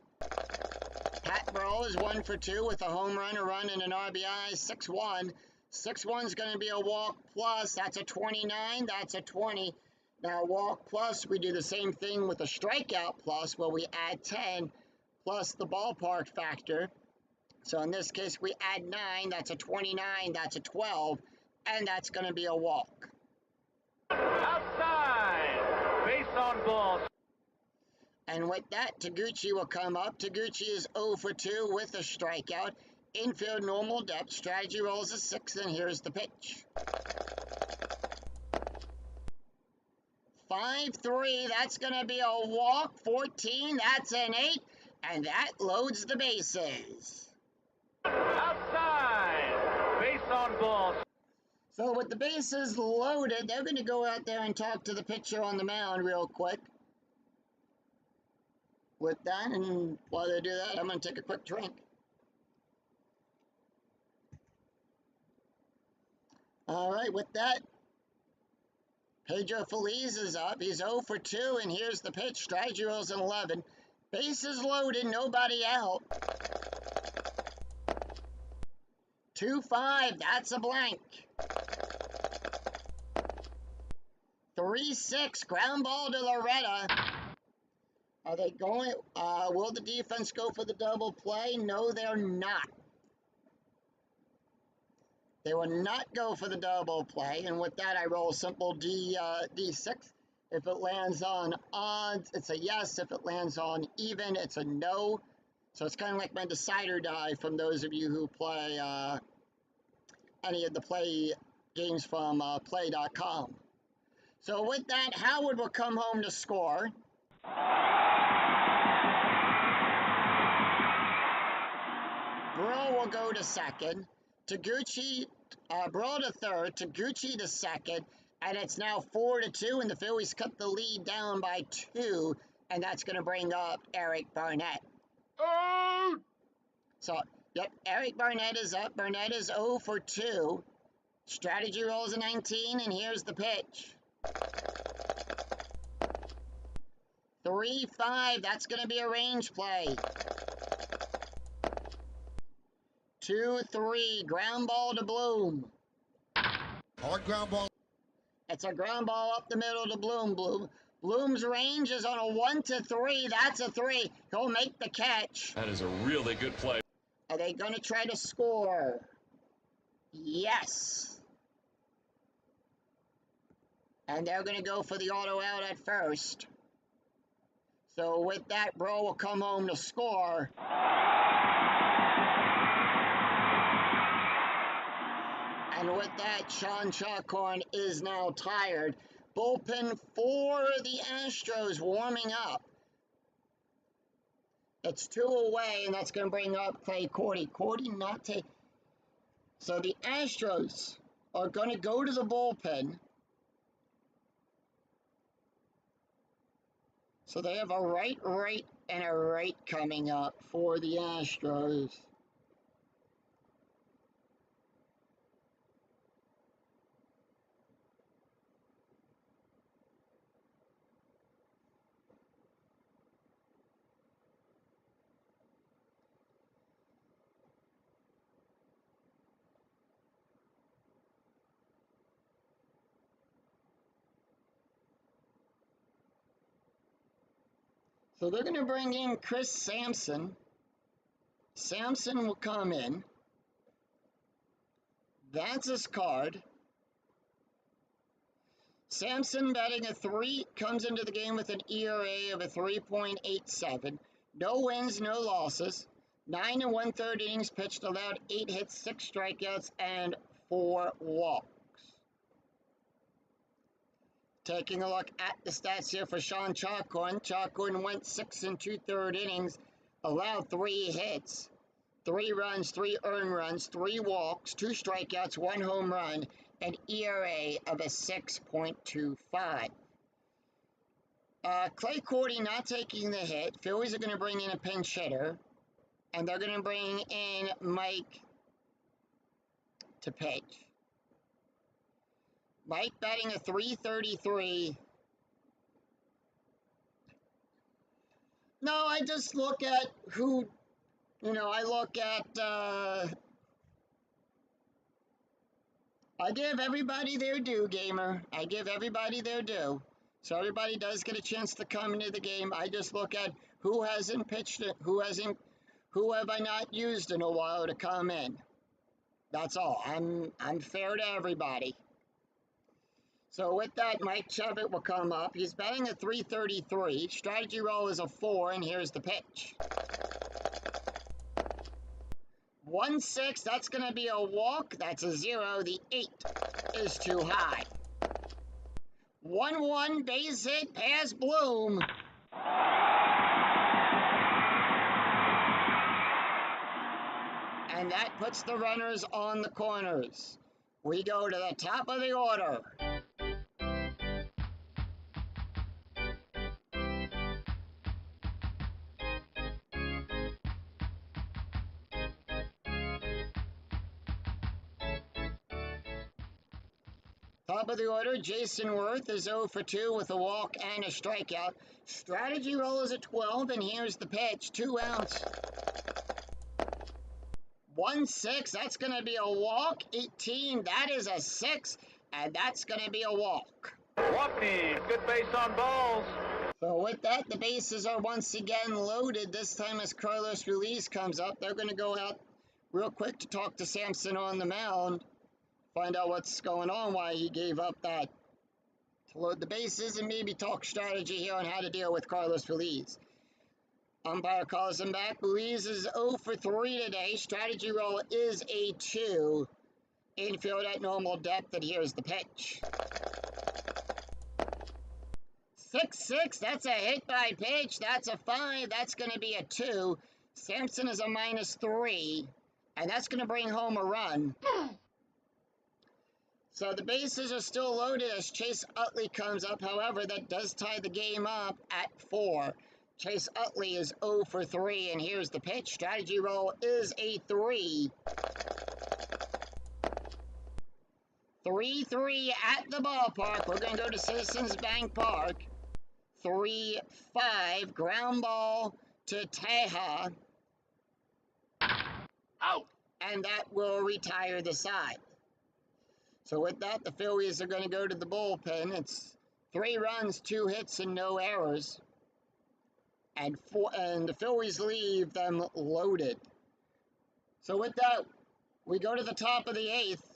Pat Burrell is 1 for 2 with a home run, a run, and an RBI. 6-1. 6-1 is going to be a walk plus. That's a 29. That's a 20. Now, walk plus, we do the same thing with a strikeout plus, where we add 10 plus the ballpark factor. So in this case, we add 9. That's a 29. That's a 12. And that's going to be a walk. Outside. Base on balls. And with that, Taguchi will come up. Taguchi is 0 for 2 with a strikeout. Infield normal depth. Strategy rolls a 6, and here's the pitch. 5-3, that's going to be a walk. 14, that's an 8. And that loads the bases. Outside. Base on balls. So with the bases loaded, they're going to go out there and talk to the pitcher on the mound real quick. With that, and while they do that, I'm going to take a quick drink. All right, with that, Pedro Feliz is up. He's 0 for 2, and here's the pitch. Strategy rolls an 11. Bases loaded, nobody out. 2-5, that's a blank. 3-6, ground ball to Loretta. Are they going, will the defense go for the double play? No, they're not. They will not go for the double play, and with that, I roll simple D6. If it lands on odds, it's a yes. If it lands on even, it's a no. So it's kind of like my decider die from those of you who play any of the play games from play.com. So with that, Howard will come home to score. Burrow will go to second. Taguchi, Burrow to third. Taguchi to second. And it's now 4-2, and the Phillies cut the lead down by 2, and that's going to bring up Eric Barnett. Out! So, yep, Eric Barnett is up. Barnett is 0 for 2. Strategy rolls a 19, and here's the pitch. 3-5, that's going to be a range play. 2-3, ground ball to Bloom. Hard ground ball. It's a ground ball up the middle to Bloom. Bloom's range is on a 1-3. That's a 3. He'll make the catch. That is a really good play. Are they going to try to score? Yes. And they're going to go for the auto out at first. So with that, Bro will come home to score. And with that, Sean Chalkhorn is now tired. Bullpen for the Astros warming up. It's 2 away, and that's going to bring up Clay Cordy. Cordy not take. So the Astros are going to go to the bullpen. So they have a right, and a right coming up for the Astros. So they're going to bring in Chris Sampson. Sampson will come in. That's his card. Sampson, batting a 3, comes into the game with an ERA of a 3.87. No wins, no losses. 9 1/3 innings pitched, allowed 8 hits, 6 strikeouts, and 4 walks. Taking a look at the stats here for Sean Chalkhorn. Chalkhorn went 6 2/3 innings, allowed 3 hits, 3 runs, 3 earned runs, 3 walks, 2 strikeouts, 1 home run, an ERA of a 6.25. Clay Cordy not taking the hit. Phillies are going to bring in a pinch hitter, and they're going to bring in Mike to pitch. Mike batting a 333. No, I just look at who, I look at, I give everybody their due, gamer. I give everybody their due. So everybody does get a chance to come into the game. I just look at who hasn't pitched it, who have I not used in a while to come in. That's all. I'm fair to everybody. So with that, Mike Chubbutt will come up. He's batting a 333. Strategy roll is a 4, and here's the pitch. 1-6, that's going to be a walk. That's a 0. The 8 is too high. 1-1, base hit, past Bloom. And that puts the runners on the corners. We go to the top of the order. Top of the order, Jason Worth is 0 for 2 with a walk and a strikeout. Strategy roll is a 12, and here's the pitch. 2 outs. 1-6, that's going to be a walk. 18, that is a 6, and that's going to be a walk. Whoopee, good base on balls. So with that, the bases are once again loaded. This time as Carlos Ruiz comes up, they're going to go out real quick to talk to Sampson on the mound. find out what's going on, why he gave up that to load the bases, and maybe talk strategy here on how to deal with Carlos Feliz. Umpire calls him back. Feliz is 0 for 3 today. Strategy roll is a 2. Infield at normal depth, and here's the pitch. 6-6, that's a hit by pitch. That's a 5. That's going to be a 2. Sampson is a -3, and that's going to bring home a run. So the bases are still loaded as Chase Utley comes up. However, that does tie the game up at 4. Chase Utley is 0 for 3, and here's the pitch. Strategy roll is a 3. 3-3 at the ballpark. We're going to go to Citizens Bank Park. 3-5, ground ball to Teja. Out! And that will retire the side. So with that, the Phillies are going to go to the bullpen. It's 3 runs, 2 hits, and no errors. And the Phillies leave them loaded. So with that, we go to the top of the 8th.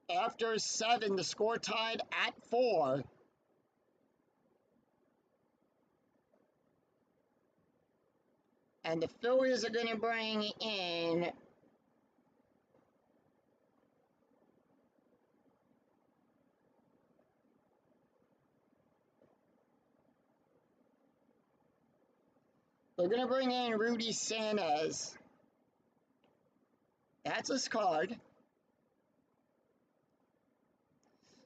After 7, the score tied at 4. And the Phillies are going to bring in Rudy Sanchez. That's his card.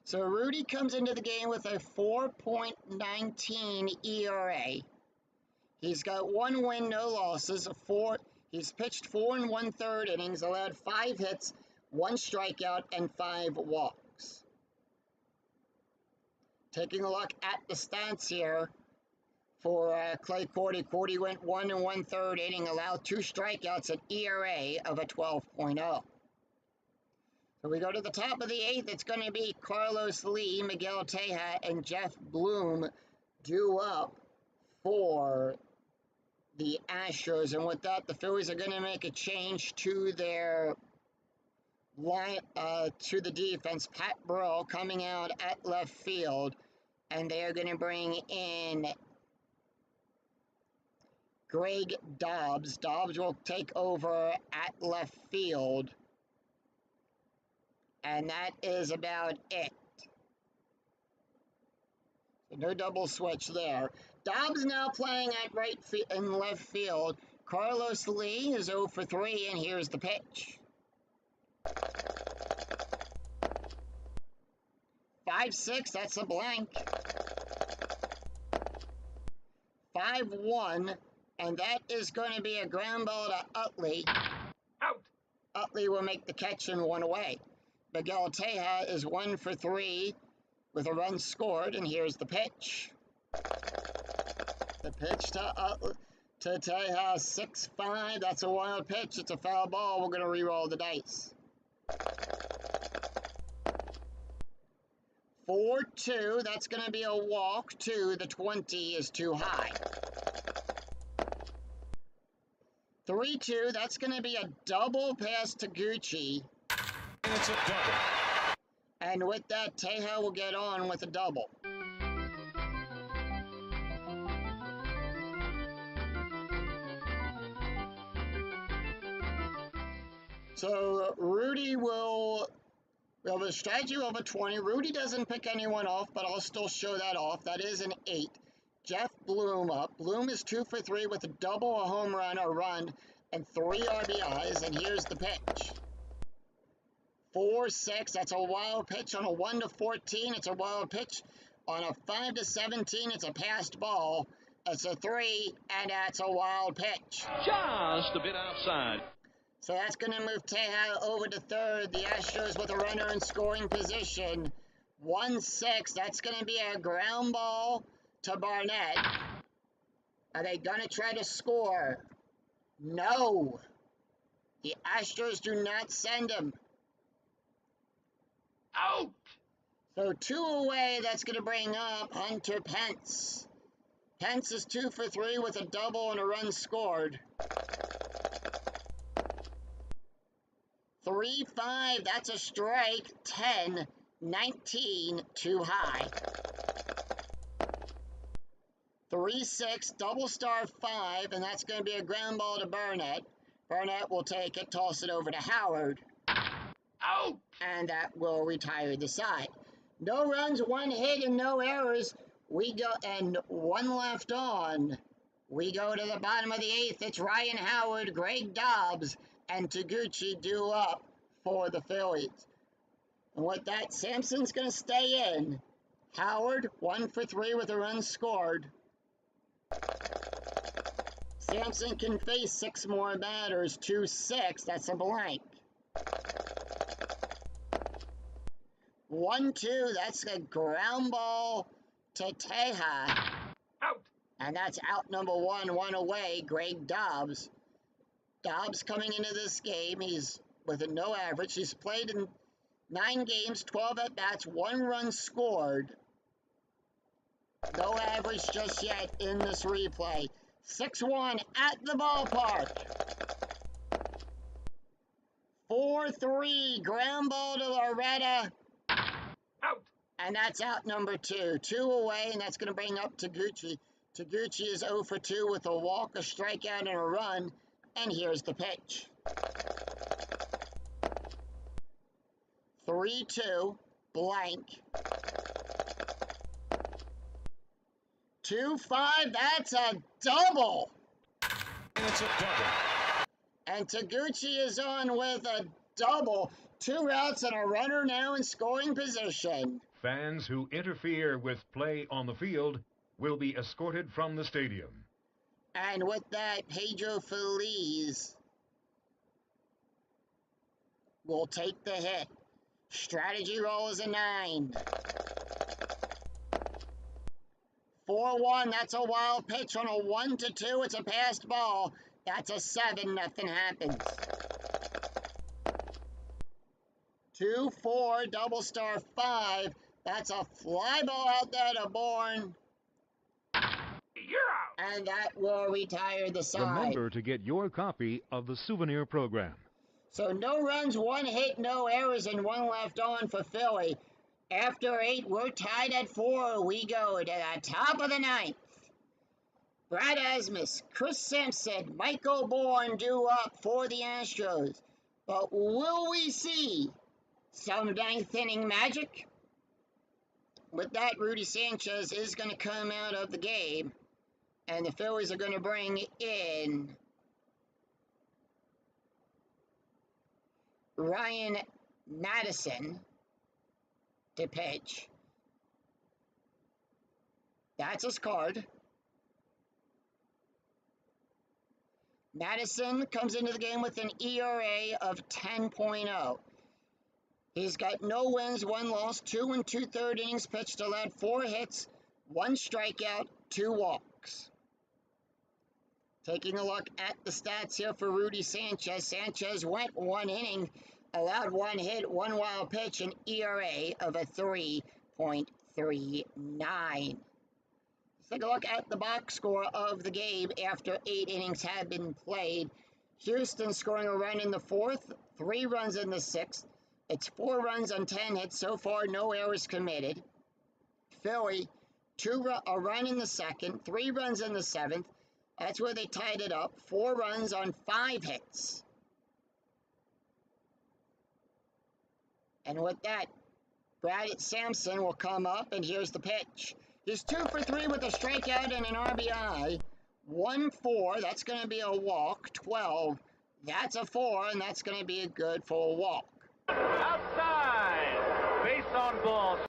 So Rudy comes into the game with a 4.19 ERA. He's got 1 win, no losses. He's pitched 4 1/3 innings, allowed 5 hits, 1 strikeout, and 5 walks. Taking a look at the stats here for Clay Cordy. Cordy went 1 1/3 inning, allowed 2 strikeouts, an ERA of a 12.0. So we go to the top of the 8th. It's going to be Carlos Lee, Miguel Teja, and Jeff Bloom due up for the Astros. And with that, the Phillies are going to make a change to their line, to the defense. Pat Burrell coming out at left field, and they are going to bring in Greg Dobbs. Dobbs will take over at left field. And that is about it. So no double switch there. Dobbs now playing at in left field. Carlos Lee is 0 for 3, and here's the pitch. 5-6, that's a blank. 5-1, and that is going to be a ground ball to Utley. Out! Utley will make the catch and 1 away. Miguel Teja is 1 for 3 with a run scored, and here's the pitch. The pitch to Teja, 6-5. That's a wild pitch. It's a foul ball. We're going to re-roll the dice. 4-2. That's going to be a walk. 2. The 20 is too high. 3-2. That's going to be a double pass to Gucci. It's a double. And with that, Teja will get on with a double. So Rudy will have a strategy of a 20. Rudy doesn't pick anyone off, but I'll still show that off. That is an 8. Jeff Bloom up. Bloom is 2 for 3 with a double, a home run, a run, and 3 RBIs. And here's the pitch. 4-6, that's a wild pitch on a 1-14. It's a wild pitch on a 5-17. It's a passed ball. It's a 3, and that's a wild pitch. Just a bit outside. So that's going to move Teja over to third. The Astros with a runner in scoring position. 1-6, that's going to be a ground ball to Barnett. Are they going to try to score? No. The Astros do not send him. Out! So 2 away, that's going to bring up Hunter Pence. Pence is 2 for 3 with a double and a run scored. 3-5, that's a strike. 10-19, too high. 3-6, double star 5, and that's going to be a ground ball to Burnett. Burnett will take it, toss it over to Howard. Out! And that will retire the side. No runs, 1 hit, and no errors. We go, and 1 left on. We go to the bottom of the 8th. It's Ryan Howard, Greg Dobbs, and Taguchi due up for the Phillies. And with that, Sampson's going to stay in. Howard, 1 for 3 with a run scored. Sampson can face 6 more batters. 2-6, that's a blank. 1-2, that's a ground ball to Teja. Out! And that's out number 1, 1 away, Greg Dobbs. Dobbs coming into this game, he's with a no average. He's played in 9 games, 12 at-bats, 1 run scored. No average just yet in this replay. 6-1 at the ballpark. 4-3, ground ball to Loretta. Out! And that's out number 2. 2 away, and that's going to bring up Taguchi. Taguchi is 0 for 2 with a walk, a strikeout, and a run. And here's the pitch. 3-2, blank. 2-5, that's a double. It's a double. And Taguchi is on with a double. 2 outs and a runner now in scoring position. Fans who interfere with play on the field will be escorted from the stadium. And with that, Pedro Feliz will take the hit. Strategy roll is a 9. 4-1, that's a wild pitch on a 1-2. It's a passed ball. That's a 7, nothing happens. 2-4, double star 5. That's a fly ball out there to Bourne. You're out! And that will retire the side. Remember to get your copy of the souvenir program. So no runs, 1 hit, no errors, and 1 left on for Philly. After 8, we're tied at 4. We go to the top of the 9th. Brad Asmus, Chris Sampson, Michael Bourne due up for the Astros. But will we see some 9th inning magic? With that, Rudy Sanchez is going to come out of the game. And the Phillies are going to bring in Ryan Madison to pitch. That's his card. Madison comes into the game with an ERA of 10.0. He's got no wins, 1 loss, 2 2/3 innings pitched, allowed 4 hits, 1 strikeout, 2 walks. Taking a look at the stats here for Rudy Sanchez. Sanchez went 1 inning, allowed 1 hit, 1 wild pitch, an ERA of a 3.39. Let's take a look at the box score of the game after 8 innings have been played. Houston scoring a run in the 4th, 3 runs in the 6th. It's 4 runs on 10 hits so far, no errors committed. Philly, a run in the 2nd, 3 runs in the 7th. That's where they tied it up. 4 runs on 5 hits. And with that, Brad Sampson will come up, and here's the pitch. He's 2 for 3 with a strikeout and an RBI. 1-4, that's going to be a walk. 12, that's a 4, and that's going to be a good for a walk. Outside! Base on balls.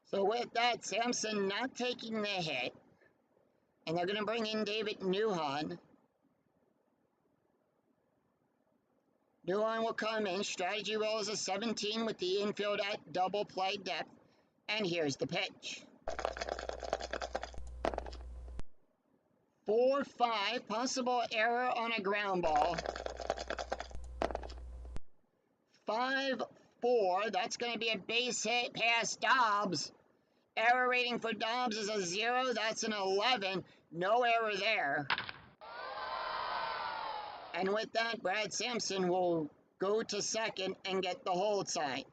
So with that, Sampson not taking the hit. And they're going to bring in David Newhan. Newhan will come in. Strategy roll is a 17 with the infield at double play depth. And here's the pitch. 4-5, possible error on a ground ball. 5-4, that's going to be a base hit past Dobbs. Error rating for Dobbs is a 0, that's an 11. No error there. And with that, Brad Sampson will go to second and get the hold sign.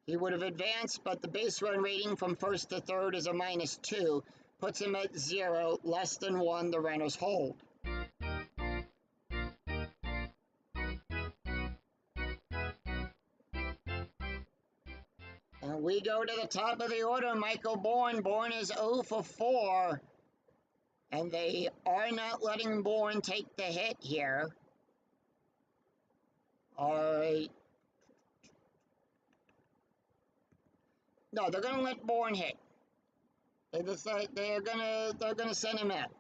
He would have advanced, but the base run rating from first to third is a -2, puts him at 0, less than 1, the runners hold. And we go to the top of the order, Michael Bourne. Bourne is 0 for 4. And they are not letting Bourne take the hit here. Alright. No, they're gonna let Bourne hit. They decide they're gonna send him out.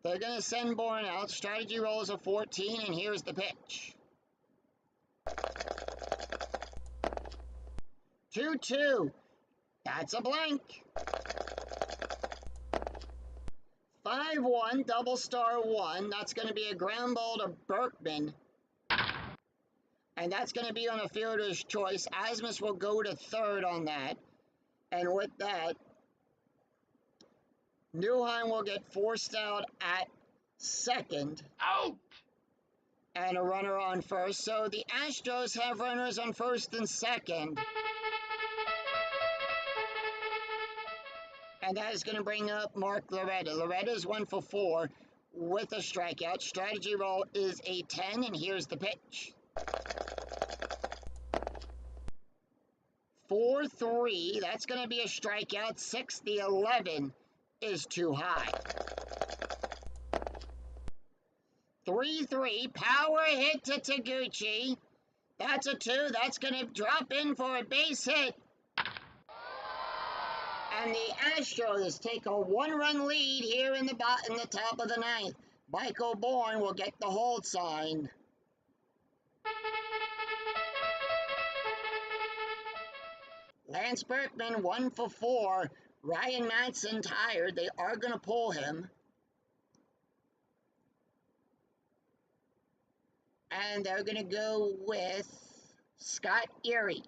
They're gonna send Bourne out. Strategy roll is a 14, and here's the pitch. 2-2. That's a blank. 5-1, double star 1. That's going to be a ground ball to Berkman. And that's going to be on a fielder's choice. Asmus will go to third on that. And with that, Newheim will get forced out at second. Out! And a runner on first. So the Astros have runners on first and second. And that is going to bring up Mark Loretta. Loretta's 1 for 4 with a strikeout. Strategy roll is a 10, and here's the pitch. 4-3, that's going to be a strikeout. 6, the 11 is too high. 3-3, power hit to Taguchi. That's a 2, that's going to drop in for a base hit. And the Astros take a 1-run lead here in the top of the ninth. Michael Bourne will get the hold sign. Lance Berkman 1 for 4. Ryan Madson tired. They are going to pull him. And they're going to go with Scott Erie.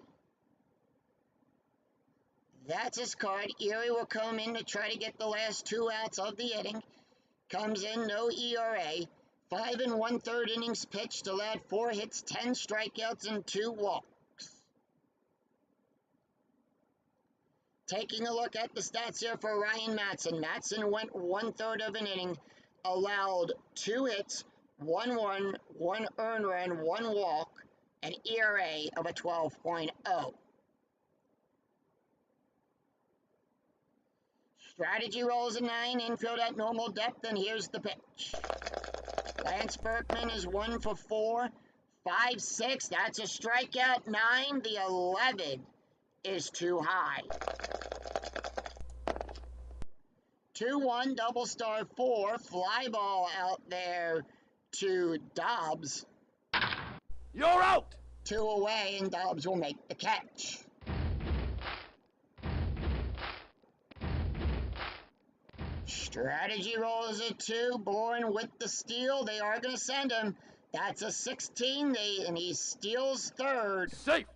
That's his card. Erie will come in to try to get the last 2 outs of the inning. Comes in, no ERA. 5 1/3 innings pitched, allowed 4 hits, 10 strikeouts, and 2 walks. Taking a look at the stats here for Ryan Madson. Madson went 1/3 of an inning, allowed 2 hits, 1 run, 1 earned run, 1 walk, an ERA of a 12.0. Strategy rolls a 9, infield at normal depth, and here's the pitch. Lance Berkman is 1 for 4, 5-6, that's a strikeout. 9, the 11 is too high. 2-1, double star 4, fly ball out there to Dobbs. You're out! 2 away, and Dobbs will make the catch. Strategy roll is a 2. Bourne with the steal. They are going to send him. That's a 16, and he steals third. Safe!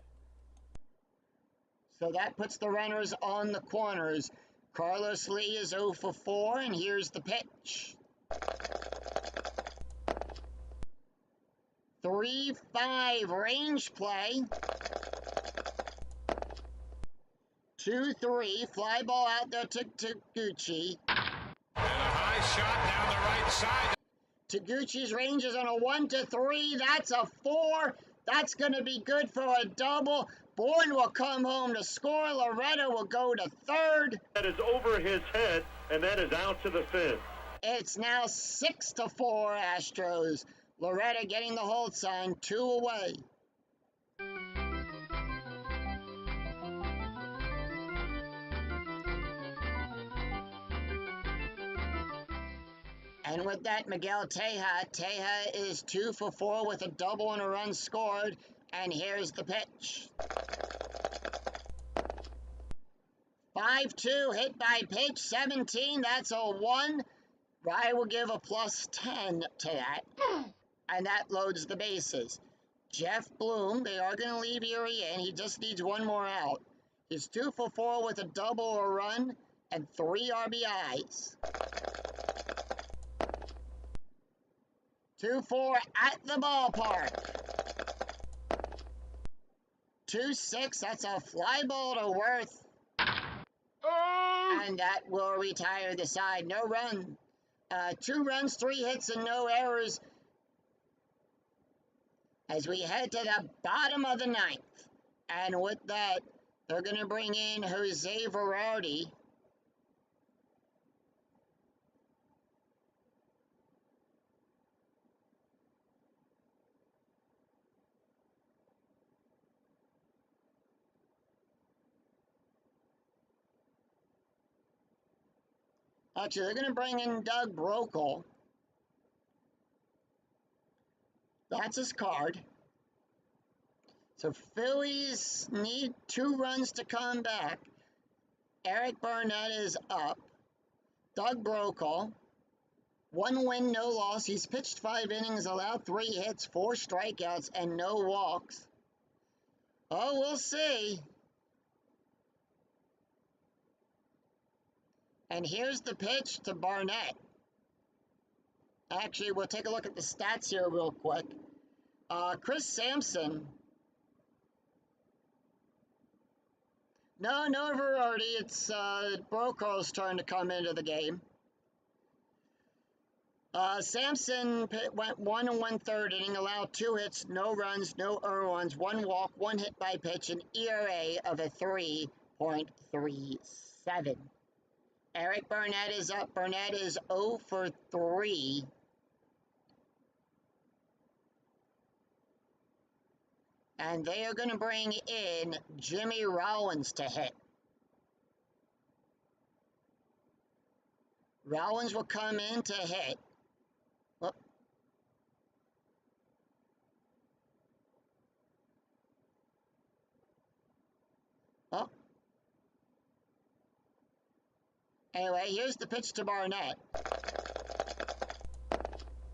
So that puts the runners on the corners. Carlos Lee is 0 for 4, and here's the pitch. 3-5, range play. 2-3, fly ball out there to Taguchi. And a high shot down the right side. Taguchi's range is on a 1-3. That's a 4. That's going to be good for a double. Bourne will come home to score. Loretta will go to third. That is over his head, and that is out to the fifth. It's now 6-4 Astros. Loretta getting the hold sign, 2 away. And with that, Miguel Teja is 2 for 4 with a double and a run scored. And here's the pitch. 5-2, hit by pitch, 17, that's a 1. I will give a +10 to that. And that loads the bases. Jeff Bloom, they are going to leave Erie in. He just needs 1 more out. He's 2 for 4 with a double, a run, and 3 RBIs. 2-4 at the ballpark. 2-6. That's a fly ball to Worth. Oh! And that will retire the side. No run. 2 runs, 3 hits, and no errors as we head to the bottom of the 9th. And with that, they're going to bring in Jose Verardi. Actually, they're going to bring in Doug Brokaw. That's his card. So Phillies need 2 runs to come back. Eric Burnett is up. Doug Brokaw, 1 win, no loss. He's pitched 5 innings, allowed 3 hits, 4 strikeouts, and no walks. Oh, we'll see. And here's the pitch to Barnett. Actually, we'll take a look at the stats here real quick. Chris Sampson. No Verardi. It's Brokaw's turn to come into the game. Sampson went 1 1/3 inning, allowed 2 hits, no runs, no earned runs, 1 walk, 1 hit by pitch, an ERA of a 3.37. Eric Burnett is up. Burnett is 0 for 3. And they are going to bring in Jimmy Rollins to hit. Rollins will come in to hit. Oh. Oh. Anyway, here's the pitch to Barnett.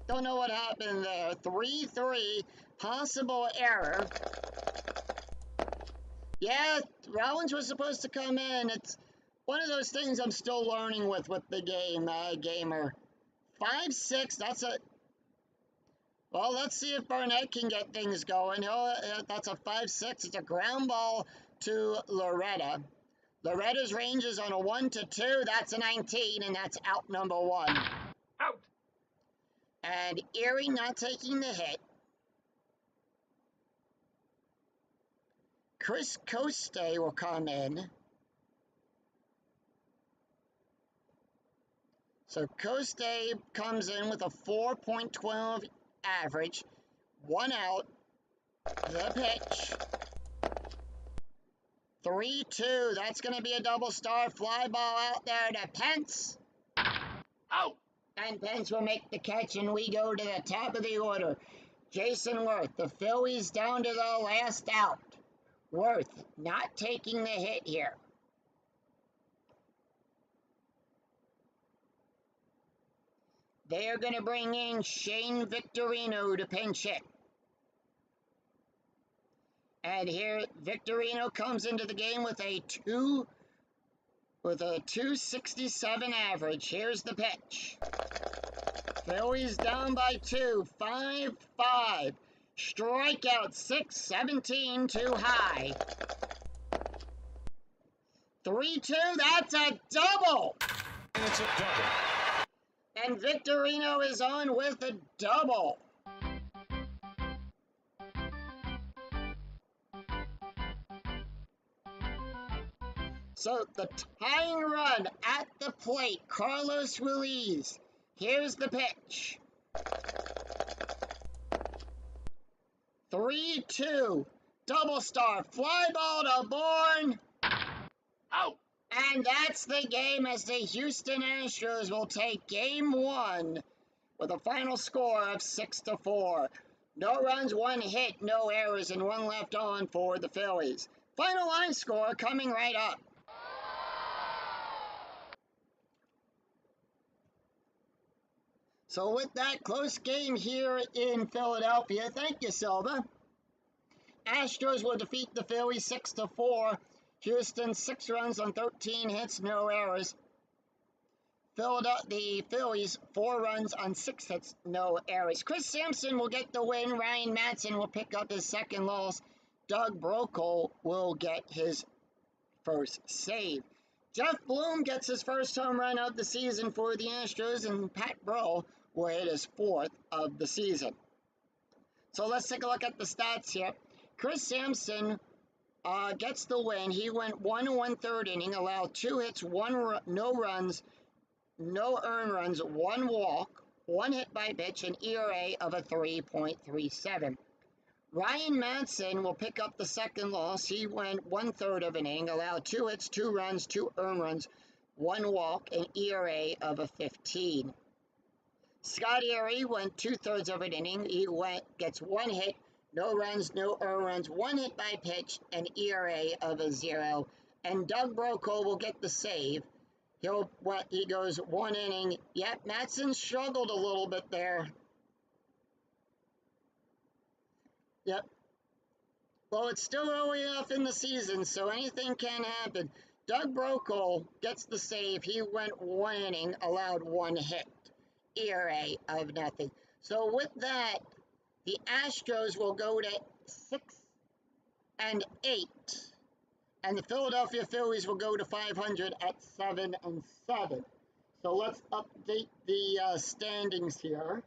Don't know what happened there. 3-3, possible error. Yeah, Rollins was supposed to come in. It's one of those things I'm still learning with the game, gamer. 5-6, that's a... Well, let's see if Barnett can get things going. That's a 5-6. It's a ground ball to Loretta. Loretta's range is on a 1-2. That's a 19, and that's out number 1. Out! And Erie not taking the hit. Chris Coste will come in. So Coste comes in with a 4.12 average. 1 out. The pitch. 3-2. That's going to be a double star. Fly ball out there to Pence. Out! And Pence will make the catch, and we go to the top of the order. Jason Worth, the Phillies down to the last out. Worth not taking the hit here. They are going to bring in Shane Victorino to pinch hit. And here Victorino comes into the game with a 267 average. Here's the pitch. Phillies down by 2, 5-5. Strikeout 6, 17 too high. 3-2, that's a double. And it's a double. And Victorino is on with a double. So the tying run at the plate, Carlos Ruiz. Here's the pitch. 3-2. Double star. Fly ball to Bourne. Out! And that's the game as the Houston Astros will take game 1 with a final score of 6-4. No runs, 1 hit, no errors, and 1 left on for the Phillies. Final line score coming right up. So with that close game here in Philadelphia, thank you, Silva. Astros will defeat the Phillies 6-4. Houston 6 runs on 13 hits, no errors. The Phillies 4 runs on 6 hits, no errors. Chris Sampson will get the win. Ryan Madson will pick up his 2nd loss. Doug Brokaw will get his first save. Jeff Bloom gets his first home run of the season for the Astros, and Pat Burrell will hit his fourth of the season. So let's take a look at the stats here. Chris Sampson gets the win. He went 1 1/3 inning, allowed 2 hits, no runs, no earned runs, 1 walk, 1 hit by pitch, an ERA of a 3.37. Ryan Madsen will pick up the second loss. He went 1/3 of an inning, allowed 2 hits, 2 runs, 2 earned runs, 1 walk, an ERA of a 15. Scott Erie went 2/3 of an inning. He gets 1 hit, no runs, no earned runs, 1 hit by pitch, an ERA of a 0. And Doug Brokaw will get the save. He goes 1 inning. Yep, Madsen struggled a little bit there. Yep. Well, it's still early enough in the season, so anything can happen. Doug Brokaw gets the save. He went 1 inning, allowed 1 hit. ERA of nothing. So with that, the Astros will go to 6-8, and the Philadelphia Phillies will go to 500 at 7-7. So let's update the standings here.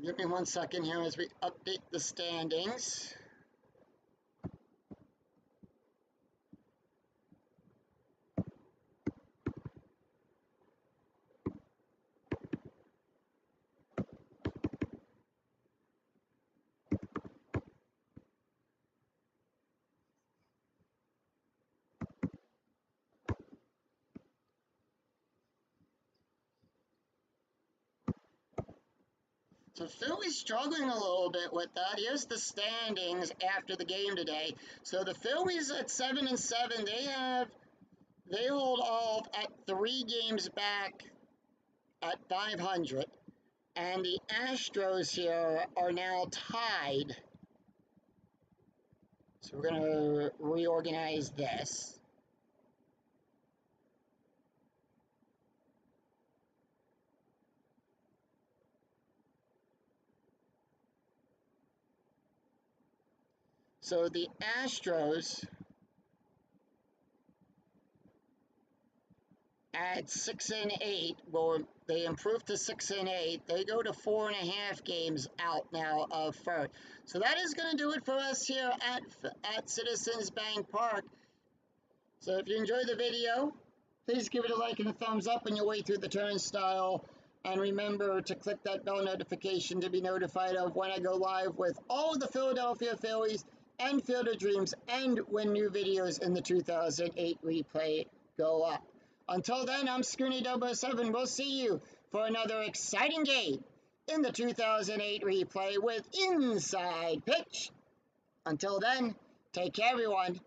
Give me 1 second here as we update the standings. So Philly's struggling a little bit with that. Here's the standings after the game today. So the Phillies at 7-7, they hold off at 3 games back at 500. And the Astros here are now tied. So we're going to reorganize this. So the Astros at 6-8, well, they improved to 6-8. They go to 4.5 games out now of first. So that is going to do it for us here at Citizens Bank Park. So if you enjoyed the video, please give it a like and a thumbs up on your way through the turnstile. And remember to click that bell notification to be notified of when I go live with all of the Philadelphia Phillies and Field of Dreams, and when new videos in the 2008 replay go up. Until then, I'm Scooney 007. We'll see you for another exciting game in the 2008 replay with Inside Pitch. Until then, take care, everyone.